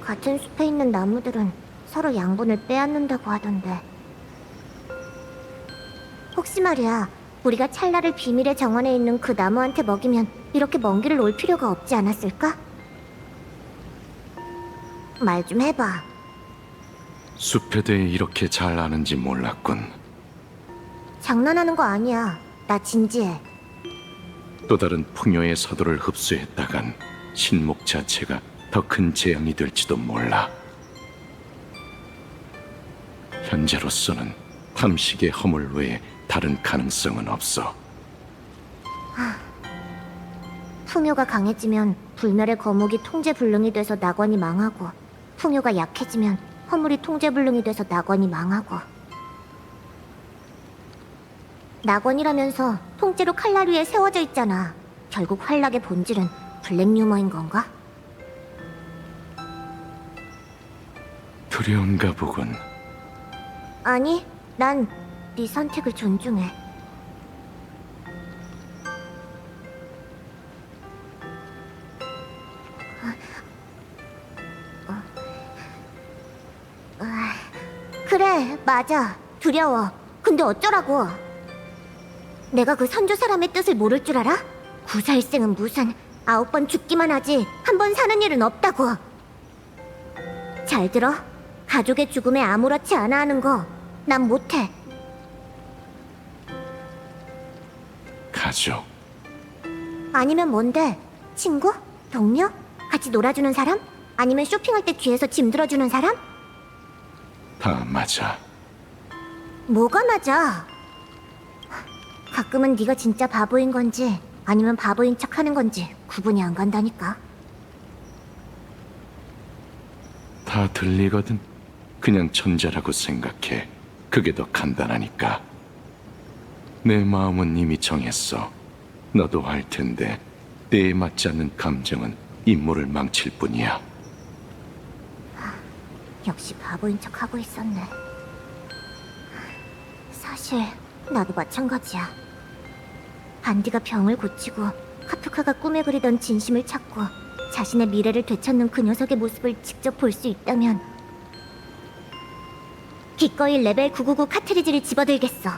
같은 숲에 있는 나무들은 서로 양분을 빼앗는다고 하던데. 혹시 말이야, 우리가 찰나를 비밀의 정원에 있는 그 나무한테 먹이면 이렇게 먼 길을 올 필요가 없지 않았을까? 말 좀 해봐. 숲에 대해 이렇게 잘 아는지 몰랐군. 장난하는 거 아니야. 나 진지해. 또 다른 풍요의 서도를 흡수했다간 신목 자체가 더 큰 재앙이 될지도 몰라. 현재로서는 탐식의 허물 외에 다른 가능성은 없어. 풍요가 강해지면 불멸의 거목이 통제불능이 돼서 낙원이 망하고, 풍요가 약해지면 허물이 통제불능이 돼서 낙원이 망하고. 낙원이라면서 통째로 칼날 위에 세워져 있잖아. 결국 활락의 본질은 블랙 유머인 건가? 두려운가 보군. 아니, 난 네 선택을 존중해. 그래, 맞아. 두려워. 근데 어쩌라고? 내가 그 선조 사람의 뜻을 모를 줄 알아? 구사일생은 무슨 9번 죽기만 하지 한 번 사는 일은 없다고. 잘 들어. 가족의 죽음에 아무렇지 않아 하는 거 난 못해. 가족. 아니면 뭔데? 친구? 동료? 같이 놀아주는 사람? 아니면 쇼핑할 때 뒤에서 짐 들어주는 사람? 다 맞아. 뭐가 맞아? 가끔은 네가 진짜 바보인 건지 아니면 바보인 척 하는 건지 구분이 안 간다니까. 다 들리거든. 그냥 천재라고 생각해. 그게 더 간단하니까. 내 마음은 이미 정했어. 너도 알 텐데 때에 맞지 않는 감정은 임무를 망칠 뿐이야. 역시 바보인 척 하고 있었네. 사실 나도 마찬가지야. 반디가 병을 고치고 카프카가 꿈에 그리던 진심을 찾고 자신의 미래를 되찾는 그 녀석의 모습을 직접 볼 수 있다면 기꺼이 레벨 999 카트리지를 집어들겠어.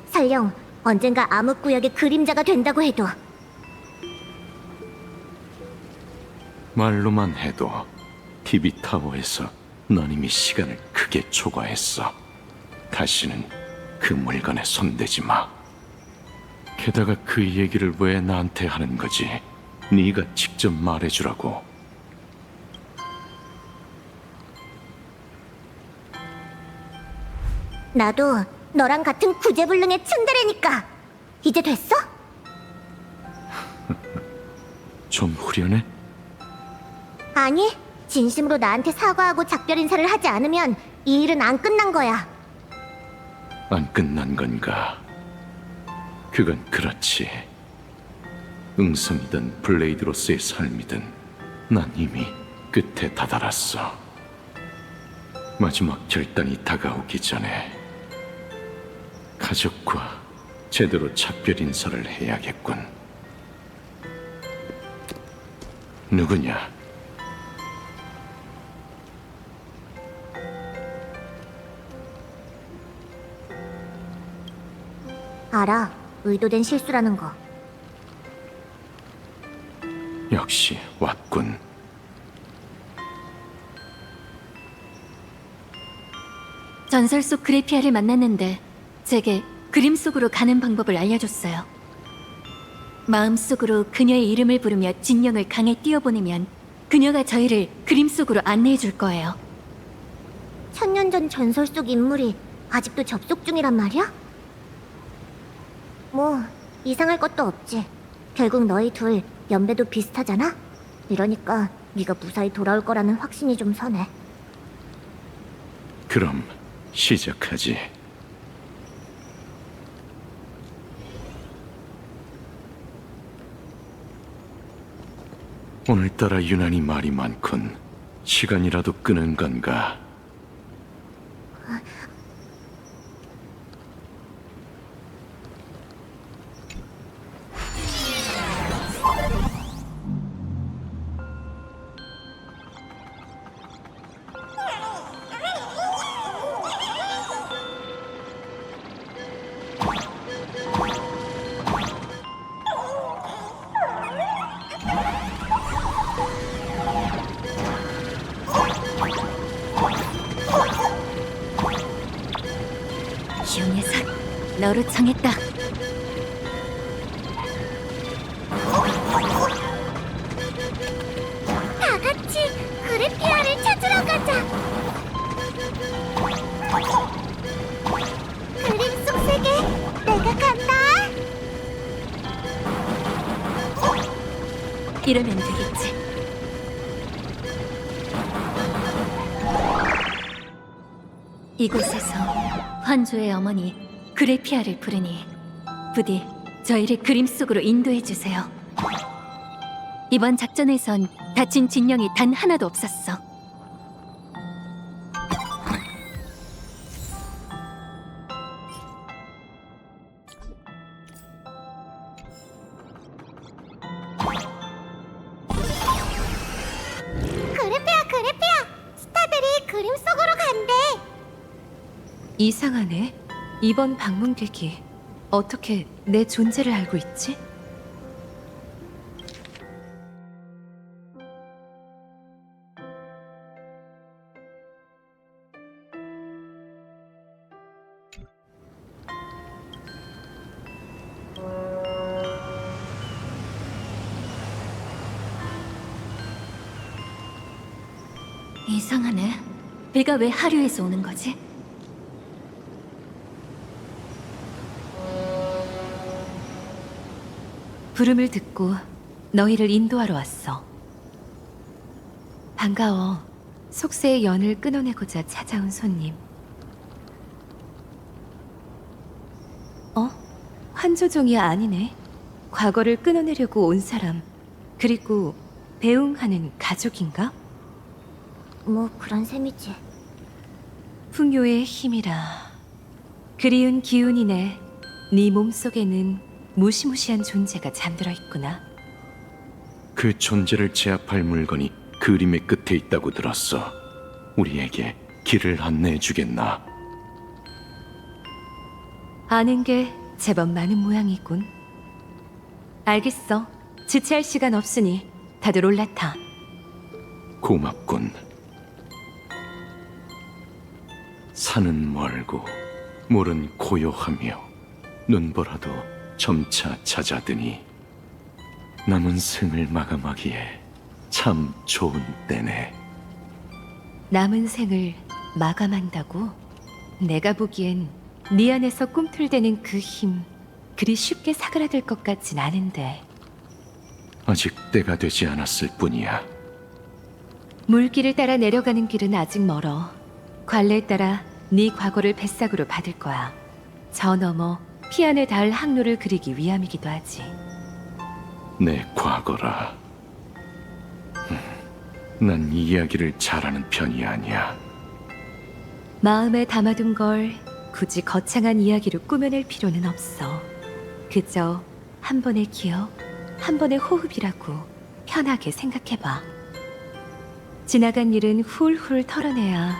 설령 언젠가 암흑구역의 그림자가 된다고 해도. 말로만 해도 TV타워에서 넌 이미 시간을 크게 초과했어. 다시는 그 물건에 손대지 마. 게다가 그 얘기를 왜 나한테 하는 거지? 네가 직접 말해주라고. 나도 너랑 같은 구제불능의 츤데레니까. 이제 됐어? 좀 후련해? 아니, 진심으로 나한테 사과하고 작별 인사를 하지 않으면 이 일은 안 끝난 거야. 안 끝난 건가? 그건 그렇지. 응성이든 블레이드로서의 삶이든 난 이미 끝에 다다랐어. 마지막 결단이 다가오기 전에 가족과 제대로 작별 인사를 해야겠군. 누구냐? 알아, 의도된 실수라는 거. 역시 왔군. 전설 속 그래피아를 만났는데 제게 그림 속으로 가는 방법을 알려줬어요. 마음속으로 그녀의 이름을 부르며 진영을 강에 띄워보내면 그녀가 저희를 그림 속으로 안내해 줄 거예요. 1000년 전 전설 속 인물이 아직도 접속 중이란 말이야? 뭐 이상할 것도 없지. 결국 너희 둘 연배도 비슷하잖아? 이러니까 네가 무사히 돌아올 거라는 확신이 좀 서네. 그럼 시작하지. 오늘따라 유난히 말이 많군. 시간이라도 끄는 건가? 너로 정했다. 다 같이 그래피아를 찾으러 가자. 그림 속 세계, 내가 간다. 이러면 되겠지. 이곳에서 환조의 어머니 그래피아를 부르니 부디 저희를 그림 속으로 인도해 주세요. 이번 작전에선 다친 진영이 단 하나도 없었어. 그래피아, 스타들이 그림 속으로 간대. 이상하네. 이번 방문객이 어떻게 내 존재를 알고 있지? 이상하네. 배가 왜 하류에서 오는 거지? 부름을 듣고 너희를 인도하러 왔어. 반가워. 속세의 연을 끊어내고자 찾아온 손님. 환조종이 아니네. 과거를 끊어내려고 온 사람. 그리고 배웅하는 가족인가? 뭐 그런 셈이지. 풍요의 힘이라. 그리운 기운이네. 네 몸속에는 무시무시한 존재가 잠들어 있구나. 그 존재를 제압할 물건이 그림의 끝에 있다고 들었어. 우리에게 길을 안내해 주겠나? 아는 게 제법 많은 모양이군. 알겠어. 지체할 시간 없으니 다들 올라타. 고맙군. 산은 멀고 물은 고요하며 눈보라도 점차 잦아드니 남은 생을 마감하기에 참 좋은 때네. 남은 생을 마감한다고? 내가 보기엔 네 안에서 꿈틀대는 그 힘 그리 쉽게 사그라들 것 같진 않은데. 아직 때가 되지 않았을 뿐이야. 물길을 따라 내려가는 길은 아직 멀어. 관례에 따라 네 과거를 뱃삭으로 받을 거야. 저 너머 피안에 닿을 항로를 그리기 위함이기도 하지. 내 과거라. 난 이야기를 잘하는 편이 아니야. 마음에 담아둔 걸 굳이 거창한 이야기로 꾸며낼 필요는 없어. 그저 한 번의 기억, 한 번의 호흡이라고 편하게 생각해봐. 지나간 일은 훌훌 털어내야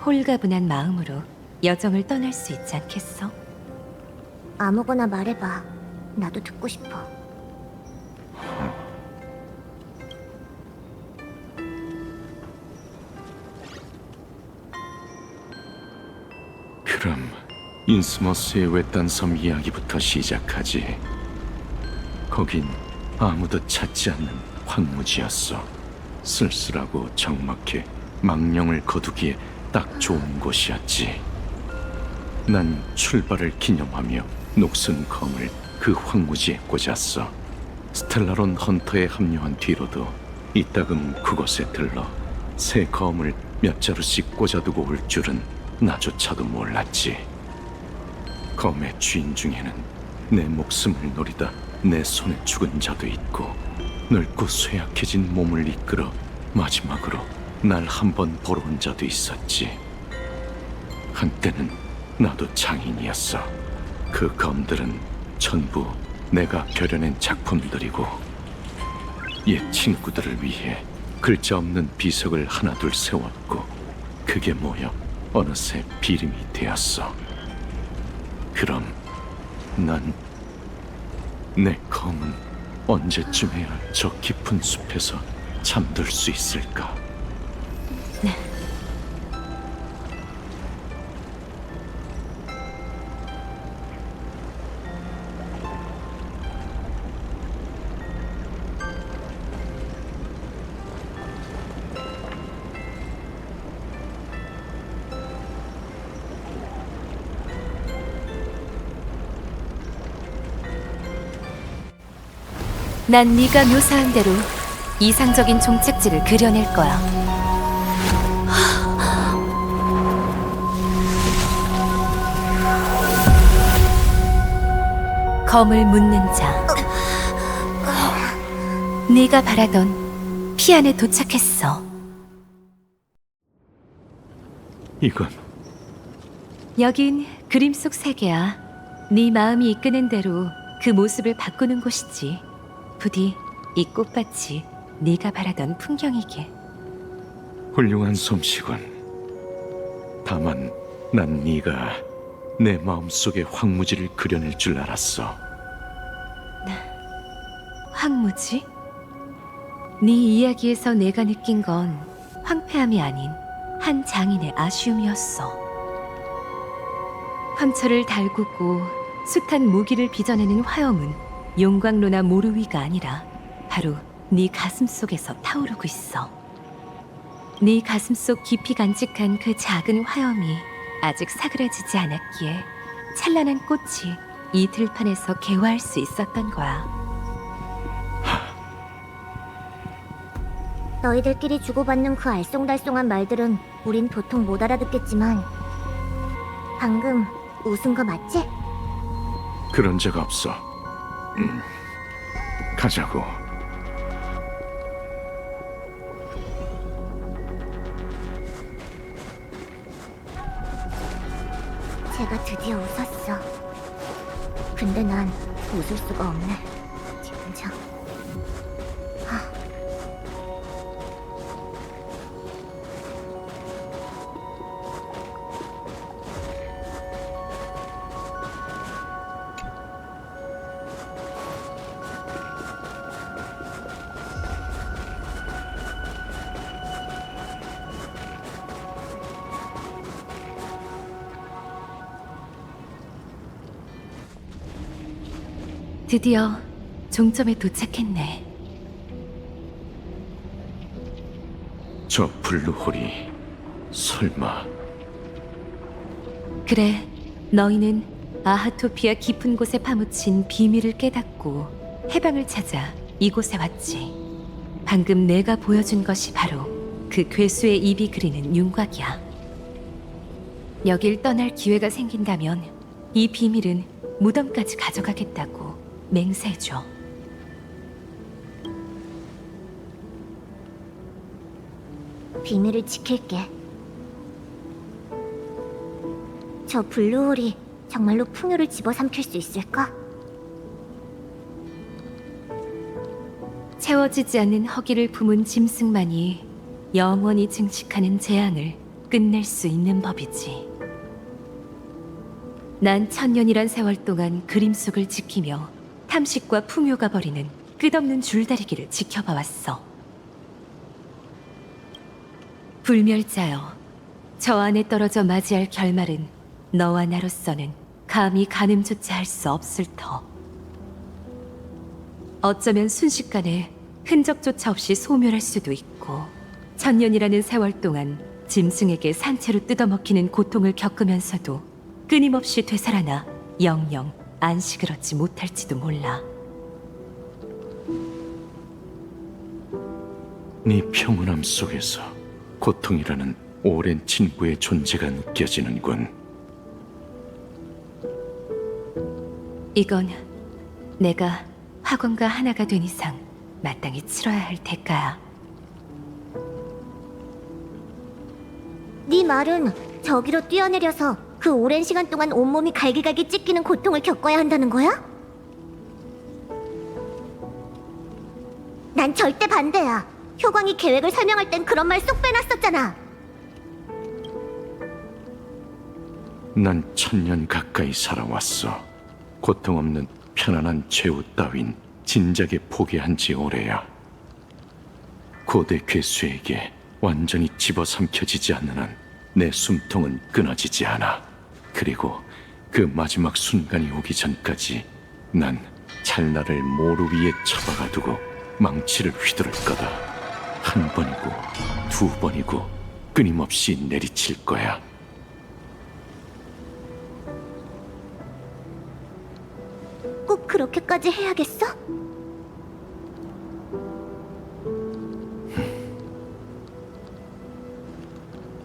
홀가분한 마음으로 여정을 떠날 수 있지 않겠어? 아무거나 말해봐. 나도 듣고 싶어. 그럼 인스머스의 외딴 섬 이야기부터 시작하지. 거긴 아무도 찾지 않는 황무지였어. 쓸쓸하고 적막해 망령을 거두기에 딱 좋은 곳이었지. 난 출발을 기념하며 녹슨 검을 그 황무지에 꽂았어. 스텔라론 헌터에 합류한 뒤로도 이따금 그곳에 들러 새 검을 몇 자루씩 꽂아두고 올 줄은 나조차도 몰랐지. 검의 주인 중에는 내 목숨을 노리다 내 손에 죽은 자도 있고 늙고 쇠약해진 몸을 이끌어 마지막으로 날 한 번 보러 온 자도 있었지. 한때는 나도 장인이었어. 그 검들은 전부 내가 벼려낸 작품들이고 옛 친구들을 위해 글자 없는 비석을 하나둘 세웠고 그게 모여 어느새 비름이 되었어. 그럼 난 내 검은 언제쯤에야 저 깊은 숲에서 잠들 수 있을까? 난 네가 묘사한 대로 이상적인 종착지를 그려낼 거야. 검을 묻는 자. 네가 바라던 피안에 도착했어. 이건 여긴 그림 속 세계야. 네 마음이 이끄는 대로 그 모습을 바꾸는 곳이지. 부디 이 꽃밭이 네가 바라던 풍경이게. 훌륭한 솜씨군. 다만 난 네가 내 마음속의 황무지를 그려낼 줄 알았어. 황무지? 네 이야기에서 내가 느낀 건 황폐함이 아닌 한 장인의 아쉬움이었어. 황철을 달구고 숱한 무기를 빚어내는 화염은 용광로나 모루위가 아니라 바로 네 가슴 속에서 타오르고 있어. 네 가슴 속 깊이 간직한 그 작은 화염이 아직 사그라지지 않았기에 찬란한 꽃이 이 들판에서 개화할 수 있었던 거야. 너희들끼리 주고받는 그 알쏭달쏭한 말들은 우린 도통 못 알아듣겠지만 방금 웃은 거 맞지? 그런 적 없어. 가자고. 제가 드디어 웃었어. 근데 난 웃을 수가 없네. 진짜. 드디어 종점에 도착했네. 저 블루홀이 설마 그래, 너희는 아하토피아 깊은 곳에 파묻힌 비밀을 깨닫고 해방을 찾아 이곳에 왔지. 방금 내가 보여준 것이 바로 그 괴수의 입이 그리는 윤곽이야. 여길 떠날 기회가 생긴다면 이 비밀은 무덤까지 가져가겠다고 맹세해줘. 비밀을 지킬게. 저 블루홀이 정말로 풍요를 집어삼킬 수 있을까? 채워지지 않는 허기를 품은 짐승만이 영원히 증식하는 재앙을 끝낼 수 있는 법이지. 난 천년이란 세월 동안 그림 속을 지키며 탐식과 풍요가 벌이는 끝없는 줄다리기를 지켜봐왔어. 불멸자여, 저 안에 떨어져 맞이할 결말은 너와 나로서는 감히 가늠조차 할 수 없을 터. 어쩌면 순식간에 흔적조차 없이 소멸할 수도 있고, 천년이라는 세월 동안 짐승에게 산채로 뜯어먹히는 고통을 겪으면서도 끊임없이 되살아나 영영 안식을 얻지 못할지도 몰라. 네 평온함 속에서 고통이라는 오랜 친구의 존재가 느껴지는군. 이건 내가 학원가 하나가 된 이상 마땅히 치러야 할 대가야. 네 말은 저기로 뛰어내려서 그 오랜 시간 동안 온몸이 갈기갈기 찢기는 고통을 겪어야 한다는 거야? 난 절대 반대야. 효광이 계획을 설명할 땐 그런 말 쏙 빼놨었잖아. 난 1000년 가까이 살아왔어. 고통 없는 편안한 최후 따윈 진작에 포기한 지 오래야. 고대 괴수에게 완전히 집어삼켜지지 않는 한 내 숨통은 끊어지지 않아. 그리고 그 마지막 순간이 오기 전까지 난 찰나를 모루 위에 처박아 두고 망치를 휘두를 거다. 한 번이고 두 번이고 끊임없이 내리칠 거야. 꼭 그렇게까지 해야겠어?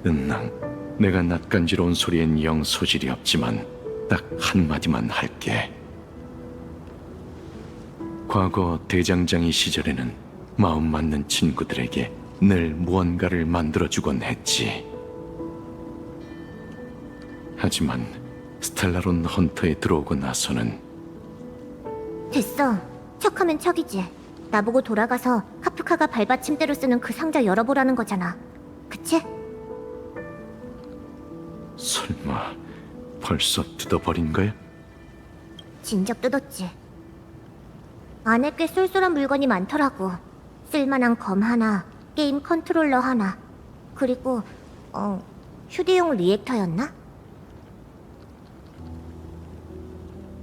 은랑, 내가 낯간지러운 소리엔 영 소질이 없지만 딱 한마디만 할게. 과거 대장장이 시절에는 마음 맞는 친구들에게 늘 무언가를 만들어주곤 했지. 하지만 스텔라론 헌터에 들어오고 나서는 됐어. 척하면 척이지. 나보고 돌아가서 카프카가 발받침대로 쓰는 그 상자 열어보라는 거잖아. 그치? 설마 벌써 뜯어버린 거야? 진작 뜯었지. 안에 꽤 쏠쏠한 물건이 많더라고. 쓸만한 검 하나, 게임 컨트롤러 하나, 그리고 휴대용 리액터였나?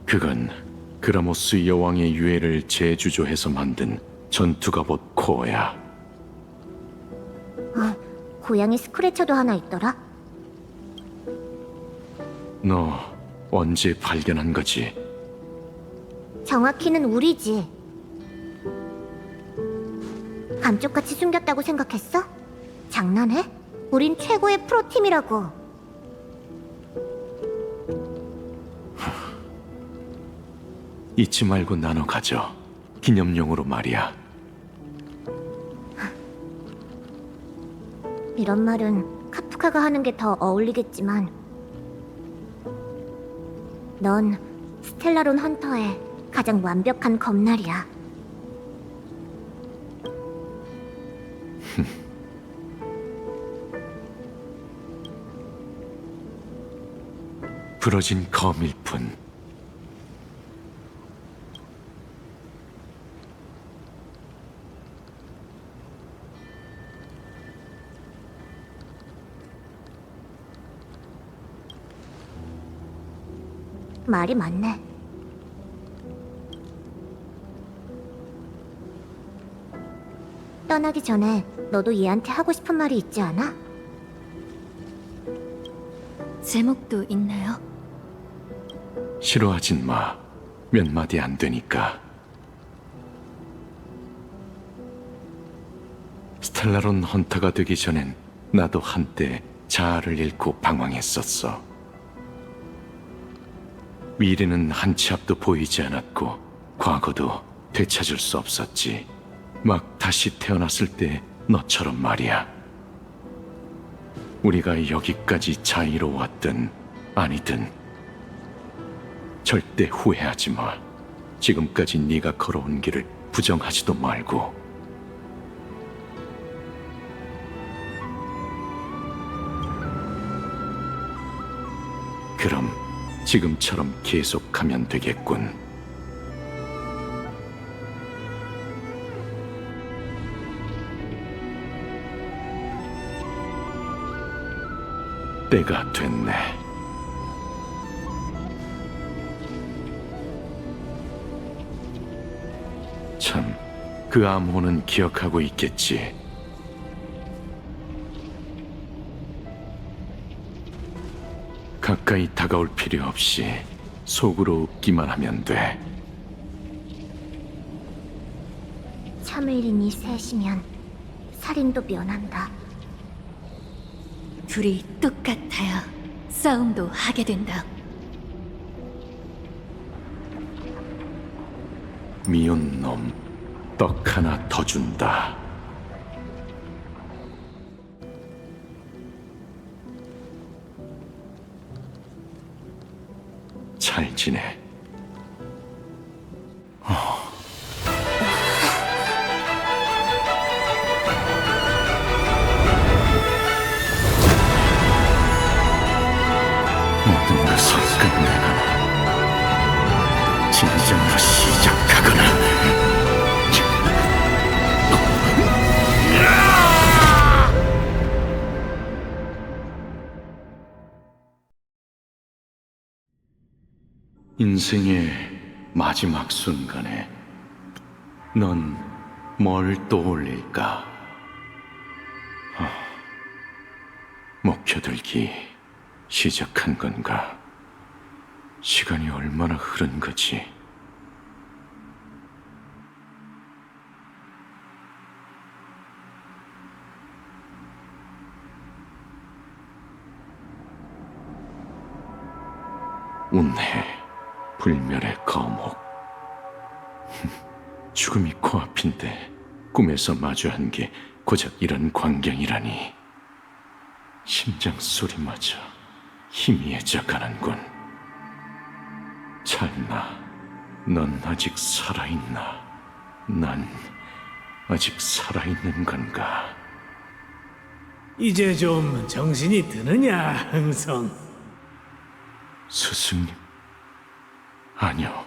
그건 그라모스 여왕의 유해를 재주조해서 만든 전투갑옷 코어야. 고양이 스크래쳐도 하나 있더라. 너 언제 발견한 거지? 정확히는 우리지. 감쪽같이 숨겼다고 생각했어? 장난해? 우린 최고의 프로팀이라고. 잊지 말고 나눠 가져. 기념용으로 말이야. 이런 말은 카프카가 하는 게 더 어울리겠지만 넌 스텔라론 헌터의 가장 완벽한 검날이야. 부러진 검일 뿐. 말이 많네. 떠나기 전에 너도 얘한테 하고 싶은 말이 있지 않아? 제목도 있나요? 싫어하진 마. 몇 마디 안 되니까. 스텔라론 헌터가 되기 전엔 나도 한때 자아를 잃고 방황했었어. 미래는 한 치 앞도 보이지 않았고 과거도 되찾을 수 없었지. 막 다시 태어났을 때 너처럼 말이야. 우리가 여기까지 자유로웠든 아니든 절대 후회하지 마. 지금까지 네가 걸어온 길을 부정하지도 말고. 그럼 지금처럼 계속하면 되겠군. 때가 됐네. 참, 그 암호는 기억하고 있겠지. 가까이 다가올 필요 없이 속으로 웃기만 하면 돼. 참을인이 셋이면 살인도 면한다. 둘이 똑같아야 싸움도 하게 된다. 미운 놈, 떡 하나 더 준다. 잘 지내. 모든 것을 끝내거나 진정으로 시작하거나. 인생의 마지막 순간에 넌 뭘 떠올릴까? 목표들기 시작한 건가? 시간이 얼마나 흐른 거지? 운해, 불멸의 거목. 죽음이 코앞인데 꿈에서 마주한 게 고작 이런 광경이라니. 심장 소리마저 희미해져 가는군. 찰나, 넌 아직 살아있나? 난 아직 살아있는 건가? 이제 좀 정신이 드느냐, 흥성? 스승님? 아니요,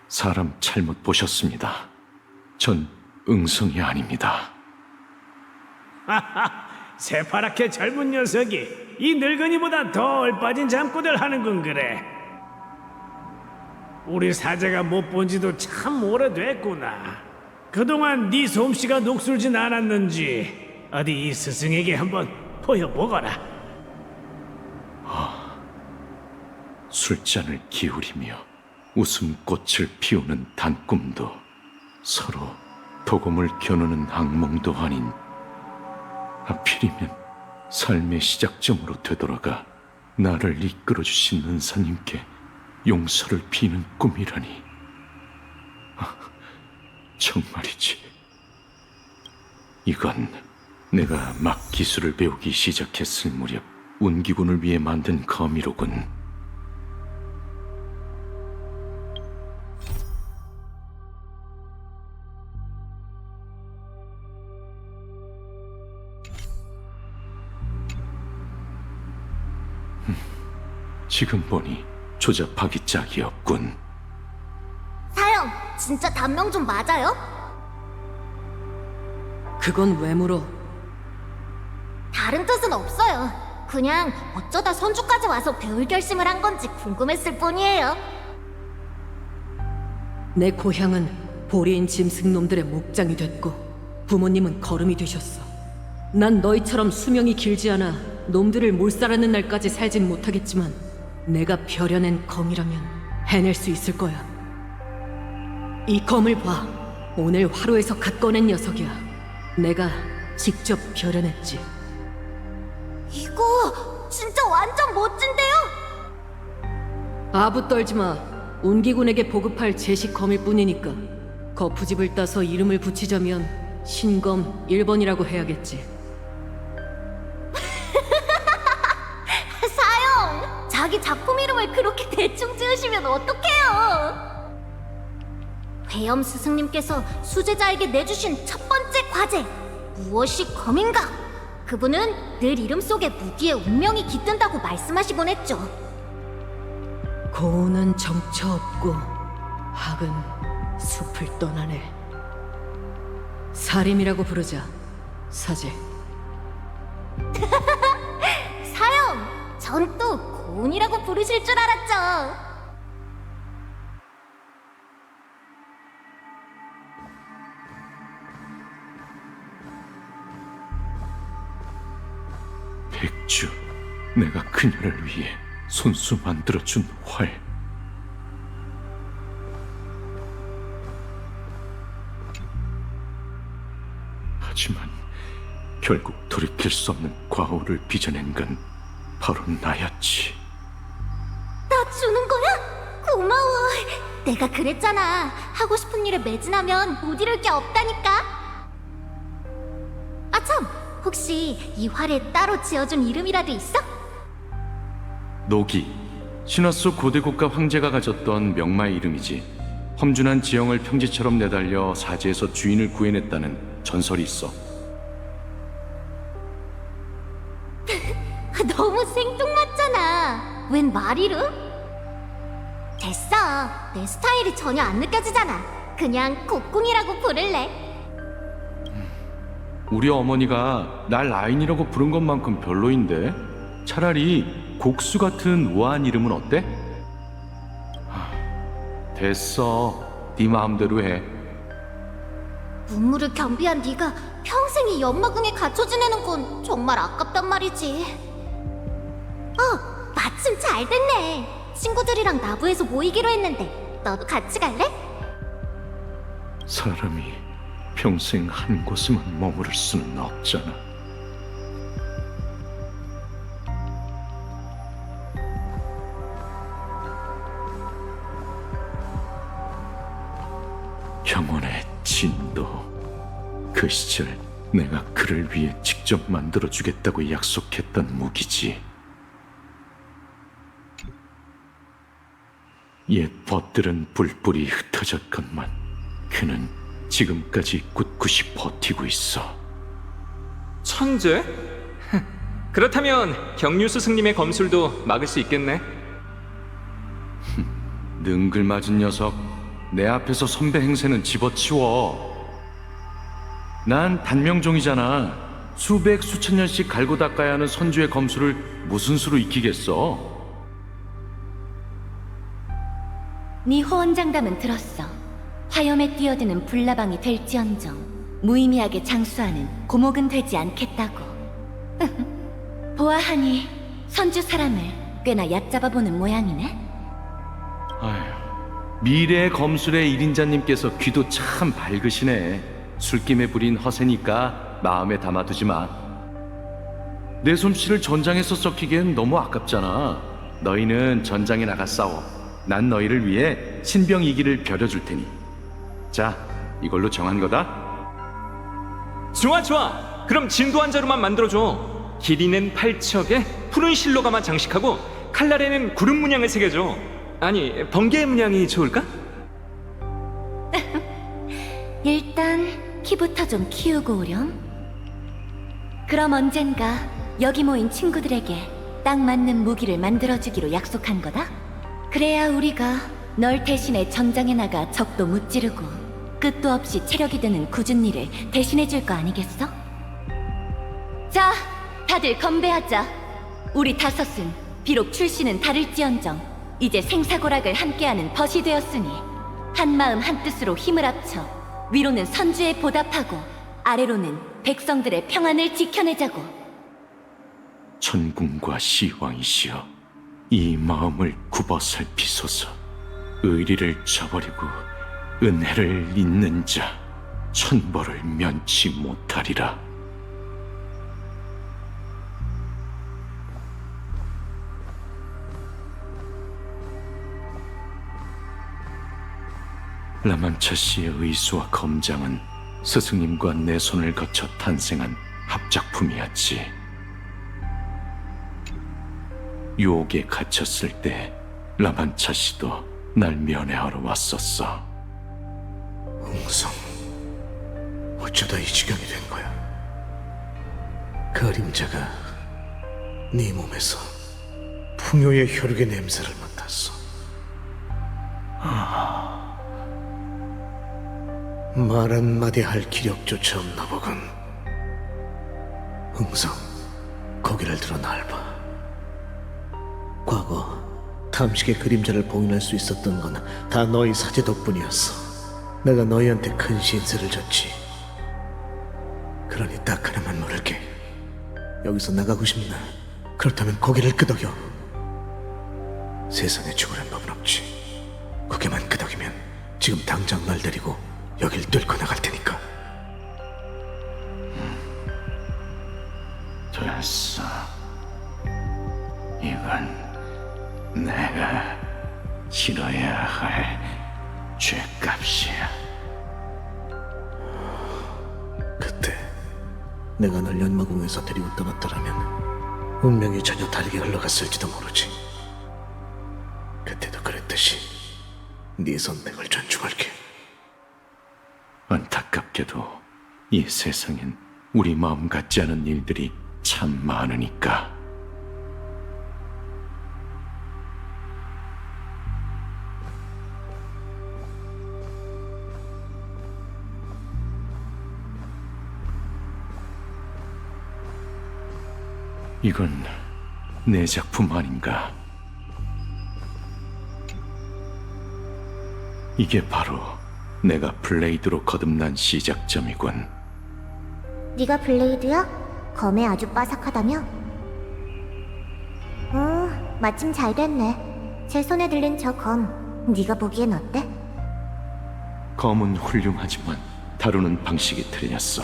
사람 잘못 보셨습니다. 전 응성이 아닙니다. 새파랗게 젊은 녀석이 이 늙은이보다 더 얼빠진 잠꼬대를 하는군 그래. 우리 사제가 못 본 지도 참 오래됐구나. 그동안 네 솜씨가 녹슬진 않았는지 어디 이 스승에게 한번 보여보거라. 술잔을 기울이며 웃음꽃을 피우는 단꿈도 서로 도금을 겨누는 악몽도 아닌, 하필이면 삶의 시작점으로 되돌아가 나를 이끌어주신 은사님께 용서를 비는 꿈이라니. 정말이지. 이건 내가 막 기술을 배우기 시작했을 무렵 운기군을 위해 만든 거미로군. 지금 보니 조잡하기 짝이 없군. 사형, 진짜 단명 좀 맞아요? 그건 왜 물어? 다른 뜻은 없어요. 그냥 어쩌다 선주까지 와서 배울 결심을 한 건지 궁금했을 뿐이에요. 내 고향은 보리인 짐승놈들의 목장이 됐고 부모님은 거름이 되셨어. 난 너희처럼 수명이 길지 않아 놈들을 몰살하는 날까지 살진 못하겠지만 내가 벼려낸 검이라면 해낼 수 있을 거야. 이 검을 봐. 오늘 화로에서 갓 꺼낸 녀석이야. 내가 직접 벼려냈지. 이거 진짜 완전 멋진데요? 아부 떨지 마. 운기군에게 보급할 제식 검일 뿐이니까. 거푸집을 따서 이름을 붙이자면 신검 1번이라고 해야겠지. 사형! 자기 작품 이름을 그렇게 대충 지으시면 어떡해요? 회엄 스승님께서 수제자에게 내주신 첫 번째 과제, 무엇이 검인가? 그분은 늘 이름 속에 무기의 운명이 깃든다고 말씀하시곤 했죠. 고운은 정처 없고 학은 숲을 떠나네. 사림이라고 부르자, 사제. 사형! 전 또 고운이라고 부르실 줄 알았죠. 백주, 내가 그녀를 위해 손수 만들어준 활. 하지만 결국 돌이킬 수 없는 과오를 빚어낸 건 바로 나였지. 나 주는 거야? 고마워. 내가 그랬잖아. 하고 싶은 일에 매진하면 못 이룰 게 없다니까. 아 참, 혹시 이 활에 따로 지어준 이름이라도 있어? 노기, 신화 속 고대 국가 황제가 가졌던 명마의 이름이지. 험준한 지형을 평지처럼 내달려 사지에서 주인을 구해냈다는 전설이 있어. 너무 생뚱맞잖아. 웬 말이루? 됐어. 내 스타일이 전혀 안 느껴지잖아. 그냥 곡궁이라고 부를래. 우리 어머니가 날 라인이라고 부른 것만큼 별로인데 차라리 곡수 같은 우아한 이름은 어때? 됐어. 네 마음대로 해. 문무를 겸비한 네가 평생 이 연마궁에 갇혀 지내는 건 정말 아깝단 말이지. 마침 잘 됐네. 친구들이랑 나부에서 모이기로 했는데 너도 같이 갈래? 사람이 평생 한 곳에만 머무를 수는 없잖아. 영혼의 진도. 그 시절 내가 그를 위해 직접 만들어주겠다고 약속했던 무기지. 옛 벗들은 뿔뿔이 흩어졌건만 그는 지금까지 꿋꿋이 버티고 있어. 천재? 그렇다면 경류 스승님의 검술도 막을 수 있겠네. 능글맞은 녀석, 내 앞에서 선배 행세는 집어치워. 난 단명종이잖아. 수백 수천 년씩 갈고 닦아야 하는 선주의 검술을 무슨 수로 익히겠어? 네 호언장담은 들었어. 화염에 뛰어드는 불나방이 될지언정 무의미하게 장수하는 고목은 되지 않겠다고. 보아하니 선주 사람을 꽤나 얕잡아보는 모양이네. 아휴, 미래의 검술의 1인자님께서 귀도 참 밝으시네. 술김에 부린 허세니까 마음에 담아두지 마. 내 솜씨를 전장에서 썩히기엔 너무 아깝잖아. 너희는 전장에 나가 싸워. 난 너희를 위해 신병 2기를 벼려줄 테니. 자, 이걸로 정한 거다. 좋아 좋아. 그럼 진도 한 자루만 만들어줘. 길이는 8척에 푸른 실로가만 장식하고 칼날에는 구름 문양을 새겨줘. 아니, 번개 문양이 좋을까? 일단 키부터 좀 키우고 오렴. 그럼 언젠가 여기 모인 친구들에게 딱 맞는 무기를 만들어주기로 약속한 거다. 그래야 우리가 널 대신해 전장에 나가 적도 무찌르고 끝도 없이 체력이 드는 굳은 일을 대신해줄 거 아니겠어? 자, 다들 건배하자. 우리 다섯은 비록 출신은 다를지언정 이제 생사고락을 함께하는 벗이 되었으니 한마음 한뜻으로 힘을 합쳐 위로는 선주에 보답하고 아래로는 백성들의 평안을 지켜내자고. 천궁과 시왕이시여, 이 마음을 굽어 살피소서. 의리를 저버리고 은혜를 잇는 자 천벌을 면치 못하리라. 라만차 씨의 의수와 검장은 스승님과 내 손을 거쳐 탄생한 합작품이었지. 유혹에 갇혔을 때 라만차 씨도 날 면회하러 왔었어. 웅성, 어쩌다 이 지경이 된 거야? 그림자가 네 몸에서 풍요의 혈육의 냄새를 맡았어. 말 한마디 할 기력조차 없나 보군. 웅성, 고개를 들어 날 봐. 과거 탐식의 그림자를 봉인할 수 있었던 건 다 너희 사제 덕분이었어. 내가 너희한테 큰 신세를 졌지. 그러니 딱 하나만 물을게. 여기서 나가고 싶나? 그렇다면 고개를 끄덕여. 세상에 죽으란 법은 없지. 고개만 끄덕이면 지금 당장 날 데리고 여길 뚫고 나갈 테니까. 됐어. 이건 내가 치러야 할 죄값이야. 그때 내가 널 연마궁에서 데리고 떠났더라면 운명이 전혀 다르게 흘러갔을지도 모르지. 그때도 그랬듯이 네 선택을 존중할게. 안타깝게도 이 세상엔 우리 마음 같지 않은 일들이 참 많으니까. 이건 내 작품 아닌가? 이게 바로 내가 블레이드로 거듭난 시작점이군. 네가 블레이드야? 검에 아주 빠삭하다며? 마침 잘 됐네. 제 손에 들린 저 검, 네가 보기엔 어때? 검은 훌륭하지만 다루는 방식이 틀렸어.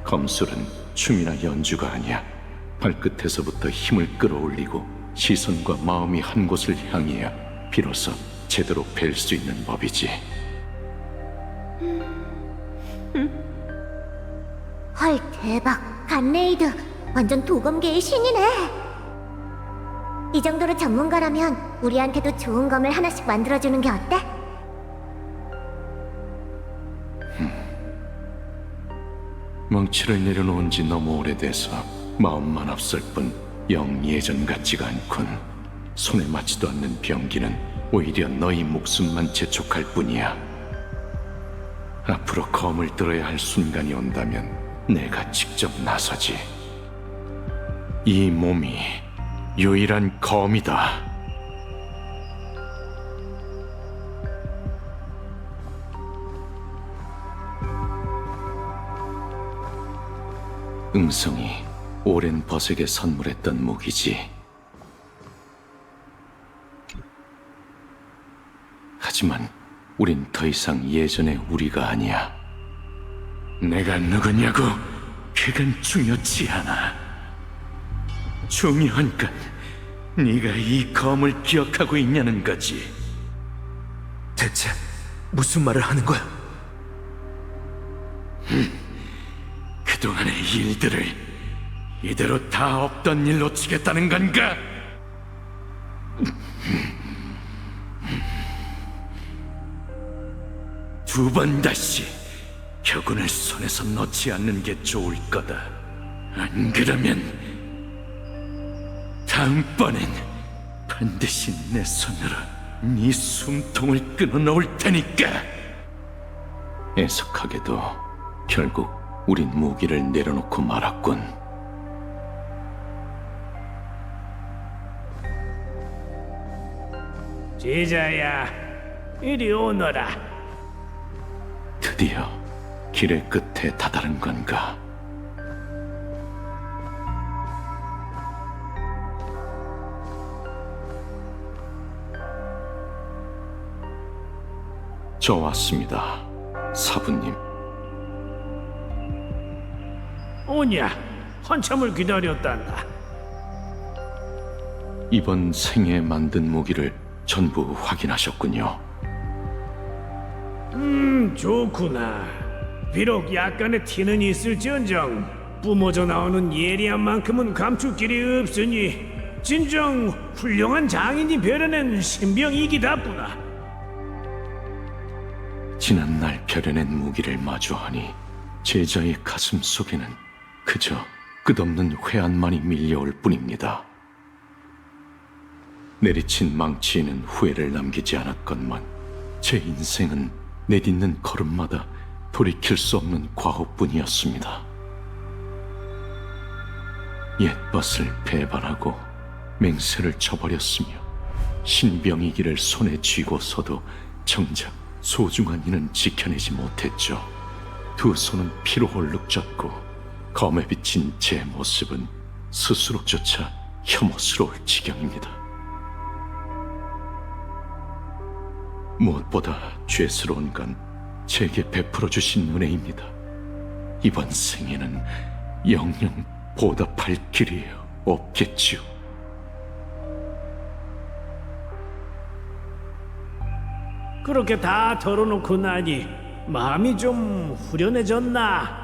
검술은 춤이나 연주가 아니야. 발끝에서부터 힘을 끌어올리고 시선과 마음이 한 곳을 향해야 비로소 제대로 뵐 수 있는 법이지. 헐, 대박. 간레이드 완전 도검계의 신이네. 이 정도로 전문가라면 우리한테도 좋은 검을 하나씩 만들어주는 게 어때? 망치를 내려놓은 지 너무 오래돼서 마음만 앞설 뿐 영 예전 같지가 않군. 손에 맞지도 않는 병기는 오히려 너희 목숨만 재촉할 뿐이야. 앞으로 검을 들어야 할 순간이 온다면 내가 직접 나서지. 이 몸이 유일한 검이다. 음성이 오랜 벗에게 선물했던 무기지. 하지만 우린 더 이상 예전의 우리가 아니야. 내가 누구냐고? 그건 중요치 않아. 중요한 건 네가 이 검을 기억하고 있냐는 거지. 대체 무슨 말을 하는 거야? 그동안의 일들을 이대로 다 없던 일로 치겠다는 건가? 두 번 다시 격운을 손에서 놓지 않는 게 좋을 거다. 안 그러면 다음번엔 반드시 내 손으로 네 숨통을 끊어놓을 테니까. 애석하게도 결국 우린 무기를 내려놓고 말았군. 제자야, 이리 오너라. 드디어 길의 끝에 다다른 건가? 저 왔습니다, 사부님. 오냐, 한참을 기다렸단다. 이번 생에 만든 무기를 전부 확인하셨군요. 좋구나. 비록 약간의 티는 있을지언정 뿜어져 나오는 예리한 만큼은 감출 길이 없으니 진정 훌륭한 장인이 벼려낸 신병이기다쁘나. 지난날 벼려낸 무기를 마주하니 제자의 가슴 속에는 그저 끝없는 회한만이 밀려올 뿐입니다. 내리친 망치에는 후회를 남기지 않았건만 제 인생은 내딛는 걸음마다 돌이킬 수 없는 과오뿐이었습니다. 옛벗을 배반하고 맹세를 저버렸으며 신병이기를 손에 쥐고서도 정작 소중한 이는 지켜내지 못했죠. 두 손은 피로 얼룩졌고 검에 비친 제 모습은 스스로조차 혐오스러울 지경입니다. 무엇보다 죄스러운 건 제게 베풀어 주신 은혜입니다. 이번 생에는 영영 보답할 길이 없겠지요. 그렇게 다 털어놓고 나니 마음이 좀 후련해졌나?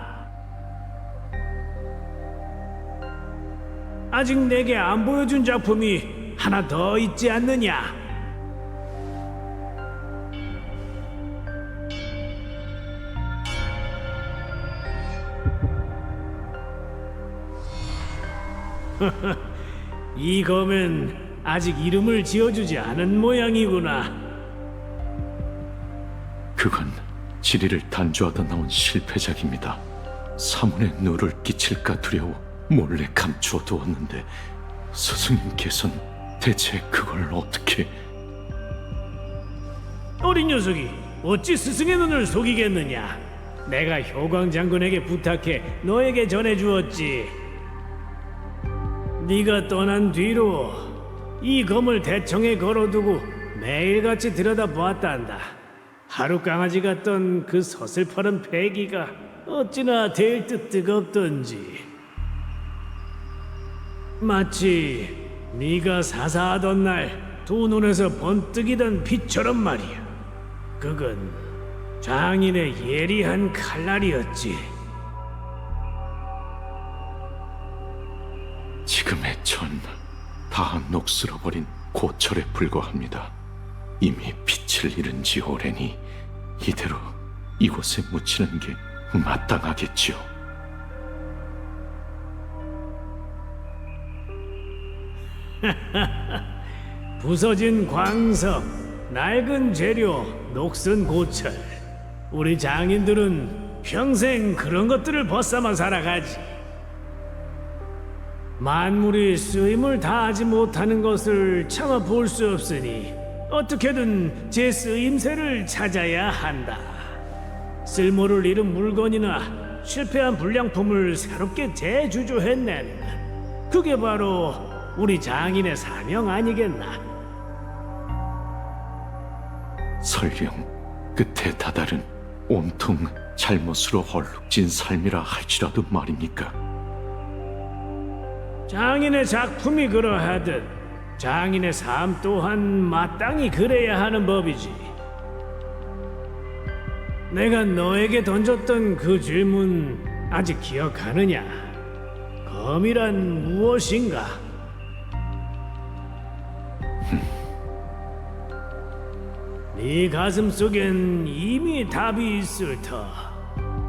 아직 내게 안 보여준 작품이 하나 더 있지 않느냐? 이 검은 아직 이름을 지어주지 않은 모양이구나. 그건 지리를 단주하다 나온 실패작입니다. 사문에 누를 끼칠까 두려워 몰래 감추어 두었는데 스승님께서는 대체 그걸 어떻게... 어린 녀석이 어찌 스승의 눈을 속이겠느냐? 내가 효광 장군에게 부탁해 너에게 전해주었지. 네가 떠난 뒤로 이 검을 대청에 걸어두고 매일같이 들여다보았단다. 하루 강아지 같던 그 서슬퍼런 패기가 어찌나 될 듯 뜨겁던지. 마치 네가 사사하던 날 두 눈에서 번뜩이던 빛처럼 말이야. 그건 장인의 예리한 칼날이었지. 지금의 전 다 녹슬어버린 고철에 불과합니다. 이미 빛을 잃은 지 오래니 이대로 이곳에 묻히는 게 마땅하겠지요. 부서진 광석, 낡은 재료, 녹슨 고철. 우리 장인들은 평생 그런 것들을 벗삼아 살아가지. 만물이 쓰임을 다하지 못하는 것을 차마 볼 수 없으니 어떻게든 제 쓰임새를 찾아야 한다. 쓸모를 잃은 물건이나 실패한 불량품을 새롭게 재주조해내는 것. 그게 바로 우리 장인의 사명 아니겠나? 설령 끝에 다다른 온통 잘못으로 얼룩진 삶이라 할지라도 말입니까? 장인의 작품이 그러하듯 장인의 삶 또한 마땅히 그래야 하는 법이지. 내가 너에게 던졌던 그 질문 아직 기억하느냐? 검이란 무엇인가? 네 가슴 속엔 이미 답이 있을 터.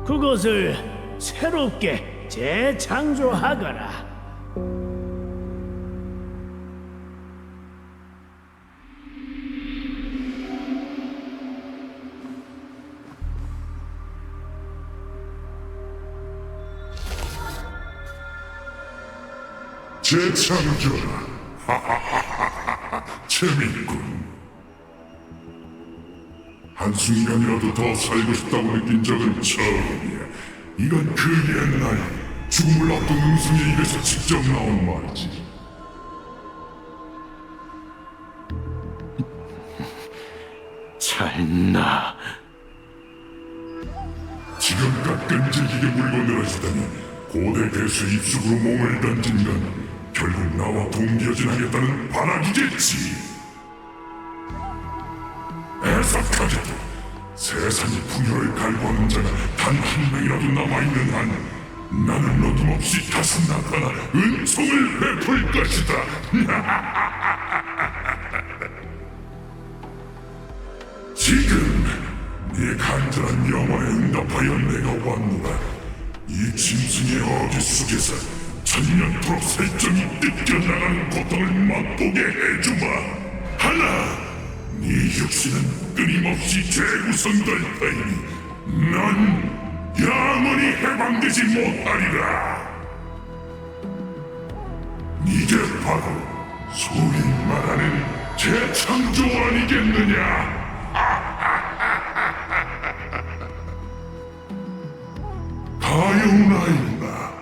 그것을 새롭게 재창조하거라. 재창조라. 하하하하하. 재밌군. 한순간이라도 더 살고 싶다고 느낀 적은 처음이야. 이건 그 옛날 죽음을 앞둔 음성의 입에서 직접 나온 말이지. 잘나. 지금껏 끈질기게 물건을 하시다니 고대 괴수 입속으로 몸을 던진 건 결국 나와 동기어진하겠다는 반항이겠지. 애석하게도 세상의 풍요를 갈구하는 자가 단 한 명이라도 남아있는 한 나는 어김없이 다시 나타나 은총을 베풀 것이다. 지금 네 간절한 영화에 응답하여 내가 왔노라. 이 짐승의 어기 속에서 천년토록 살점이 뜯겨나가는 고통을 맛보게 해주마. 하나, 네 육신은 끊임없이 재구성될 터이니 넌 영원히 해방되지 못하리라. 이게 바로 소위 말하는 재창조 아니겠느냐? 가요나이나.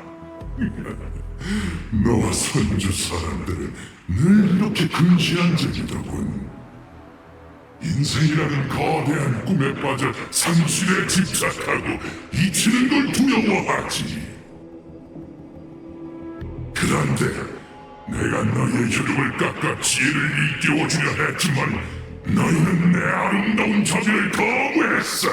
너와 선주 사람들은 늘 이렇게 근시한 적이더군. 인생이라는 거대한 꿈에 빠져 상실에 집착하고 잊히는 걸 두려워하지. 그런데 내가 너희의 혈육을 깎아 지혜를 일깨워주려 했지만 너희는 내 아름다운 자비를 거부했어.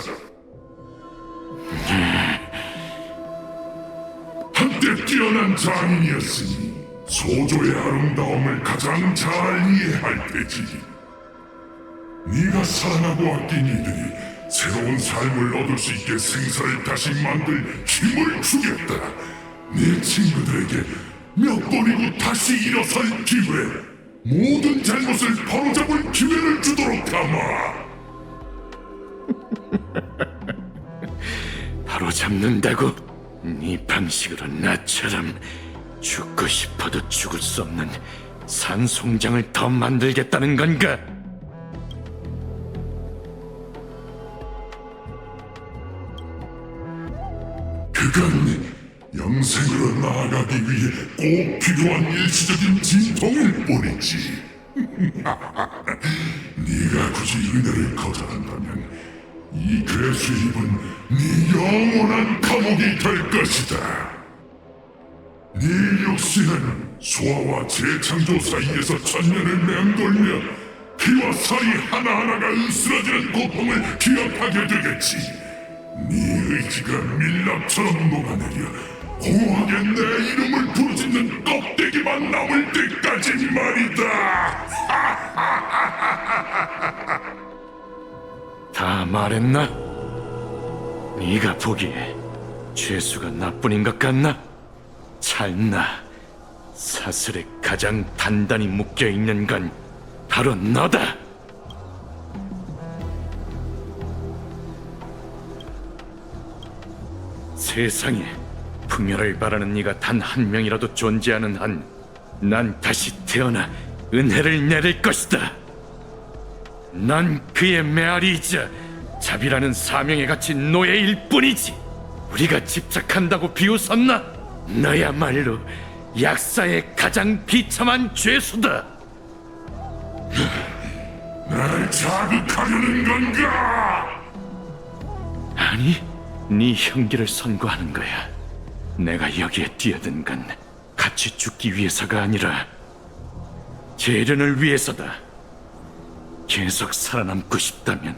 한때 뛰어난 장인이었으니 소조의 아름다움을 가장 잘 이해할 테지. 네가 사랑하고 아낀 이들이 새로운 삶을 얻을 수 있게 생사를 다시 만들 힘을 주겠다. 네 친구들에게 몇 번이고 다시 일어설 기회, 모든 잘못을 바로잡을 기회를 주도록 하마. 바로잡는다고? 네 방식으로 나처럼 죽고 싶어도 죽을 수 없는 산송장을 더 만들겠다는 건가? 그건 영생으로 나아가기 위해 꼭 필요한 일시적인 진통일 뿐이지. 네가 굳이 은혜를 거절한다면 이 괴수 입은 네 영원한 감옥이 될 것이다. 네 육신은 소화와 재창조 사이에서 천년을 맴돌며 피와 살이 하나하나가 으스러지는 고통을 기억하게 되겠지. 네 의지가 밀랍처럼 녹아내려 공허하게 내 이름을 부르짖는 껍데기만 남을 때까지 말이다. 다 말했나? 네가 보기에 죄수가 나뿐인 것 같나? 찰나. 사슬에 가장 단단히 묶여있는 건 바로 너다. 세상에 풍요를 바라는 네가 단 한 명이라도 존재하는 한 난 다시 태어나 은혜를 내릴 것이다. 난 그의 메아리이자 자비라는 사명에 갇힌 노예일 뿐이지. 우리가 집착한다고 비웃었나? 너야말로 약사의 가장 비참한 죄수다. 날 자극하려는 건가? 아니, 네 형기를 선고하는 거야. 내가 여기에 뛰어든 건 같이 죽기 위해서가 아니라 재련을 위해서다. 계속 살아남고 싶다면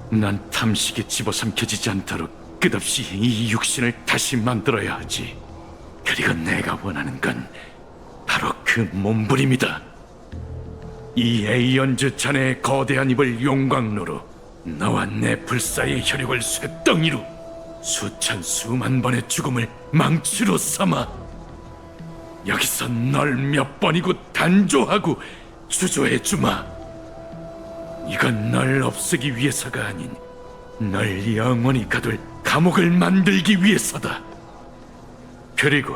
난 탐식에 집어삼켜지지 않도록 끝없이 이 육신을 다시 만들어야 하지. 그리고 내가 원하는 건 바로 그 몸부림이다. 이 에이언즈 자네의 거대한 입을 용광로로, 너와 내 불사의 혈육을 쇳덩이로, 수천 수만 번의 죽음을 망치로 삼아 여기서 널 몇 번이고 단조하고 주저해주마. 이건 널 없애기 위해서가 아닌 널 영원히 가둘 감옥을 만들기 위해서다. 그리고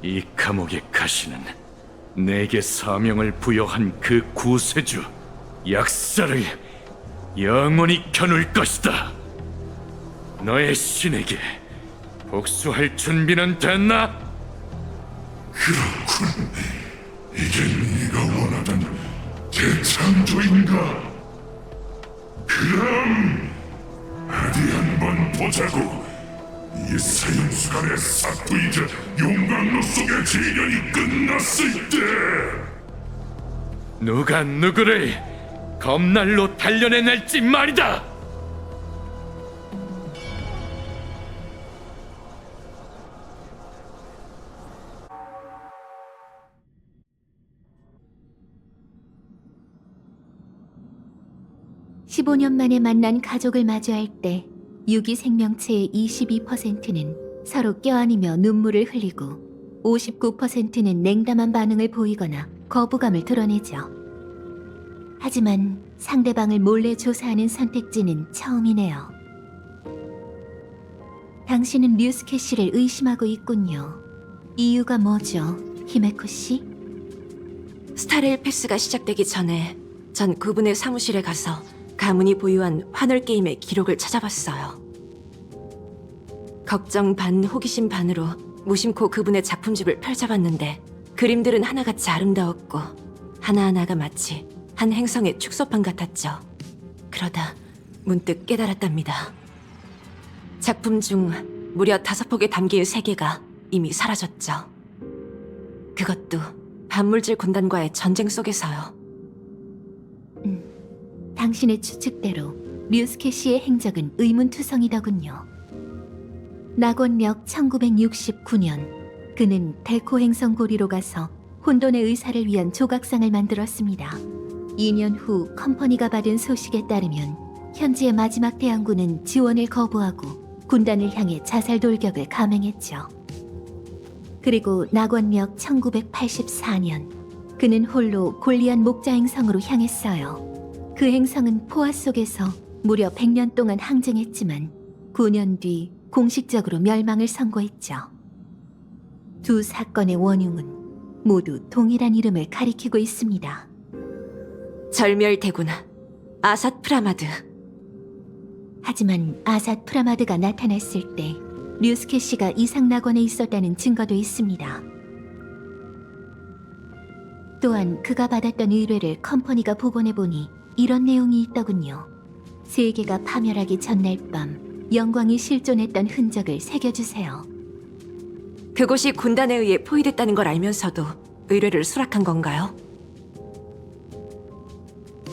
이 감옥의 가시는 내게 사명을 부여한 그 구세주 약사를 영원히 겨눌 것이다. 너의 신에게 복수할 준비는 됐나? 그렇군. 이게 네가 원하던 재창조인가? 그럼 어디 한번 보자고. 이 사형수간의 사투이자 용광로 속의 재련이 끝났을 때 누가 누구를 검날로 단련해낼지 말이다. 15년 만에 만난 가족을 마주할 때 유기 생명체의 22%는 서로 껴안으며 눈물을 흘리고 59%는 냉담한 반응을 보이거나 거부감을 드러내죠. 하지만 상대방을 몰래 조사하는 선택지는 처음이네요. 당신은 류스케 씨를 의심하고 있군요. 이유가 뭐죠, 히메코 씨? 스타레일 패스가 시작되기 전에 전 그분의 사무실에 가서 가문이 보유한 환월 게임의 기록을 찾아봤어요. 걱정 반 호기심 반으로 무심코 그분의 작품집을 펼쳐봤는데 그림들은 하나같이 아름다웠고 하나하나가 마치 한 행성의 축소판 같았죠. 그러다 문득 깨달았답니다. 작품 중 무려 5폭의 담개의 3개가 이미 사라졌죠. 그것도 반물질 군단과의 전쟁 속에서요. 당신의 추측대로 류스케 씨의 행적은 의문투성이더군요. 낙원역 1969년 그는 델코 행성 고리로 가서 혼돈의 의사를 위한 조각상을 만들었습니다. 2년 후 컴퍼니가 받은 소식에 따르면 현지의 마지막 대항군은 지원을 거부하고 군단을 향해 자살 돌격을 감행했죠. 그리고 낙원역 1984년 그는 홀로 골리앗 목자 행성으로 향했어요. 그 행성은 포화 속에서 무려 100년 동안 항쟁했지만 9년 뒤 공식적으로 멸망을 선고했죠. 두 사건의 원흉은 모두 동일한 이름을 가리키고 있습니다. 절멸대군 아삿 프라마드. 하지만 아삿 프라마드가 나타났을 때 류스케 씨가 이상 낙원에 있었다는 증거도 있습니다. 또한 그가 받았던 의뢰를 컴퍼니가 복원해보니 이런 내용이 있더군요. 세계가 파멸하기 전날 밤 영광이 실존했던 흔적을 새겨주세요. 그곳이 군단에 의해 포위됐다는 걸 알면서도 의뢰를 수락한 건가요?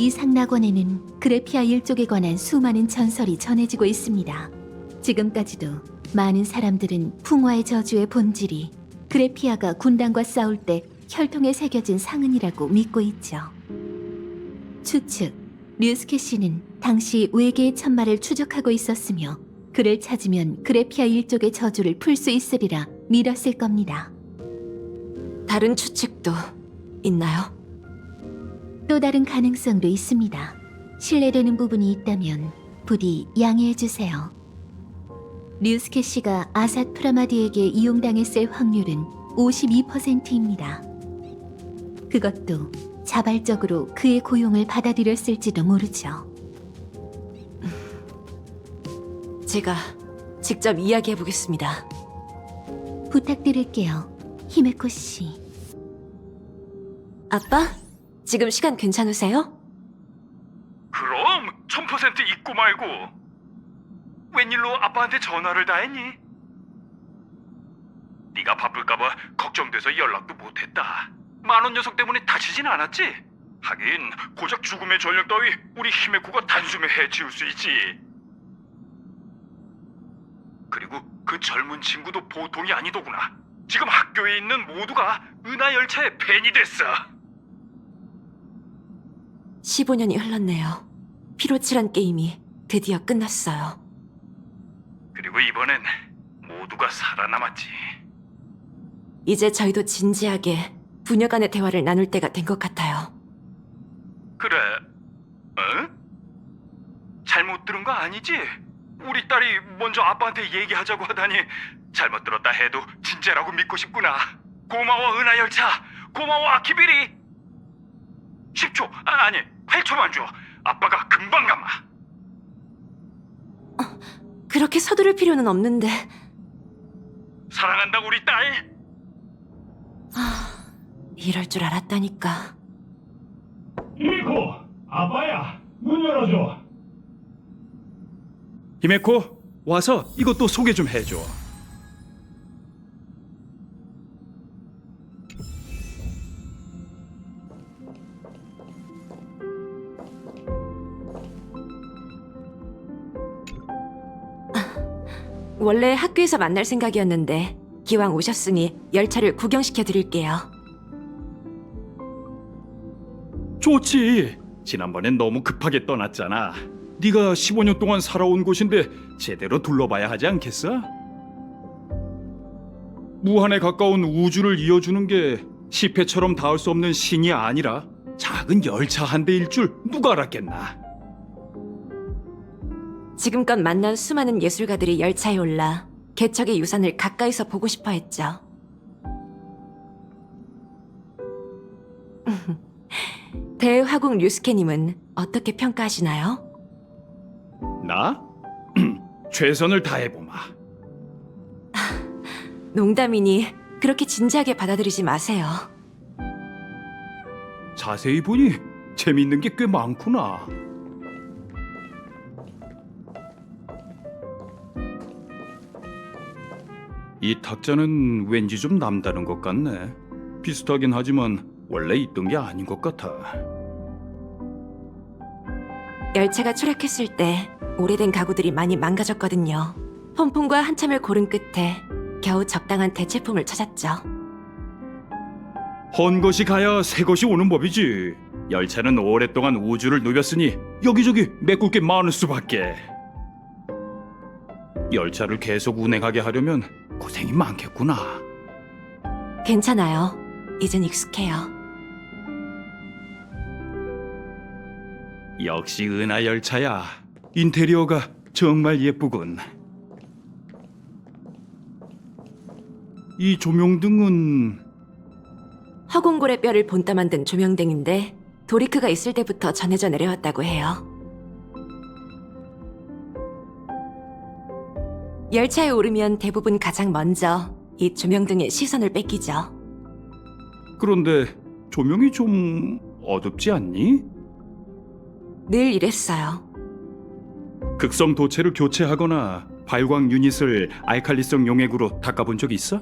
이 상락원에는 그래피아 일족에 관한 수많은 전설이 전해지고 있습니다. 지금까지도 많은 사람들은 풍화의 저주의 본질이 그래피아가 군단과 싸울 때 혈통에 새겨진 상흔이라고 믿고 있죠. 추측, 류스케 씨는 당시 외계의 천마를 추적하고 있었으며 그를 찾으면 그래피아 일족의 저주를 풀 수 있으리라 믿었을 겁니다. 다른 추측도 있나요? 또 다른 가능성도 있습니다. 신뢰되는 부분이 있다면 부디 양해해 주세요. 류스케 씨가 아삿 프라마디에게 이용당했을 확률은 52%입니다. 그것도 자발적으로 그의 고용을 받아들였을지도 모르죠. 제가 직접 이야기해 보겠습니다. 부탁드릴게요, 히메코 씨. 아빠, 지금 시간 괜찮으세요? 그럼 1000% 잊고 말고. 웬일로 아빠한테 전화를 다 했니? 네가 바쁠까봐 걱정돼서 연락도 못했다. 만원 녀석 때문에 다치진 않았지? 하긴 고작 죽음의 전력 따위 우리 히메코가 단숨에 해치울 수 있지. 그리고 그 젊은 친구도 보통이 아니더구나. 지금 학교에 있는 모두가 은하 열차의 팬이 됐어. 15년이 흘렀네요. 피로칠한 게임이 드디어 끝났어요. 그리고 이번엔 모두가 살아남았지. 이제 저희도 진지하게 부녀 간의 대화를 나눌 때가 된 것 같아요. 그래. 어? 잘못 들은 거 아니지? 우리 딸이 먼저 아빠한테 얘기하자고 하다니 잘못 들었다 해도 진짜라고 믿고 싶구나. 고마워 은하열차. 고마워 아키비리. 10초 아니 8초만 줘. 아빠가 금방 감아. 그렇게 서두를 필요는 없는데. 사랑한다 우리 딸. 이럴 줄 알았다니까. 히메코, 아빠야, 문 열어줘. 히메코, 와서 이것도 소개 좀 해줘. 원래 학교에서 만날 생각이었는데 기왕 오셨으니 열차를 구경시켜 드릴게요. 좋지. 지난번엔 너무 급하게 떠났잖아. 네가 15년 동안 살아온 곳인데 제대로 둘러봐야 하지 않겠어? 무한에 가까운 우주를 이어주는 게 시패처럼 닿을 수 없는 신이 아니라 작은 열차 한 대일 줄 누가 알았겠나. 지금껏 만난 수많은 예술가들이 열차에 올라 개척의 유산을 가까이서 보고 싶어 했죠. 대화국 류스케님은 어떻게 평가하시나요? 나? 최선을 다해보마. 농담이니 그렇게 진지하게 받아들이지 마세요. 자세히 보니 재미있는 게 꽤 많구나. 이 탁자는 왠지 좀 남다른 것 같네. 비슷하긴 하지만 원래 있던 게 아닌 것 같아. 열차가 추락했을 때 오래된 가구들이 많이 망가졌거든요. 폰폰과 한참을 고른 끝에 겨우 적당한 대체품을 찾았죠. 헌 것이 가야 새 것이 오는 법이지. 열차는 오랫동안 우주를 누볐으니 여기저기 메꿀 게 많을 수밖에. 열차를 계속 운행하게 하려면 고생이 많겠구나. 괜찮아요. 이젠 익숙해요. 역시 은하 열차야. 인테리어가 정말 예쁘군. 이 조명등은 허공고래 뼈를 본따 만든 조명등인데 도리크가 있을 때부터 전해져 내려왔다고 해요. 열차에 오르면 대부분 가장 먼저 이 조명등의 시선을 뺏기죠. 그런데 조명이 좀 어둡지 않니? 늘 이랬어요. 극성 도체를 교체하거나 발광 유닛을 알칼리성 용액으로 닦아본 적 있어?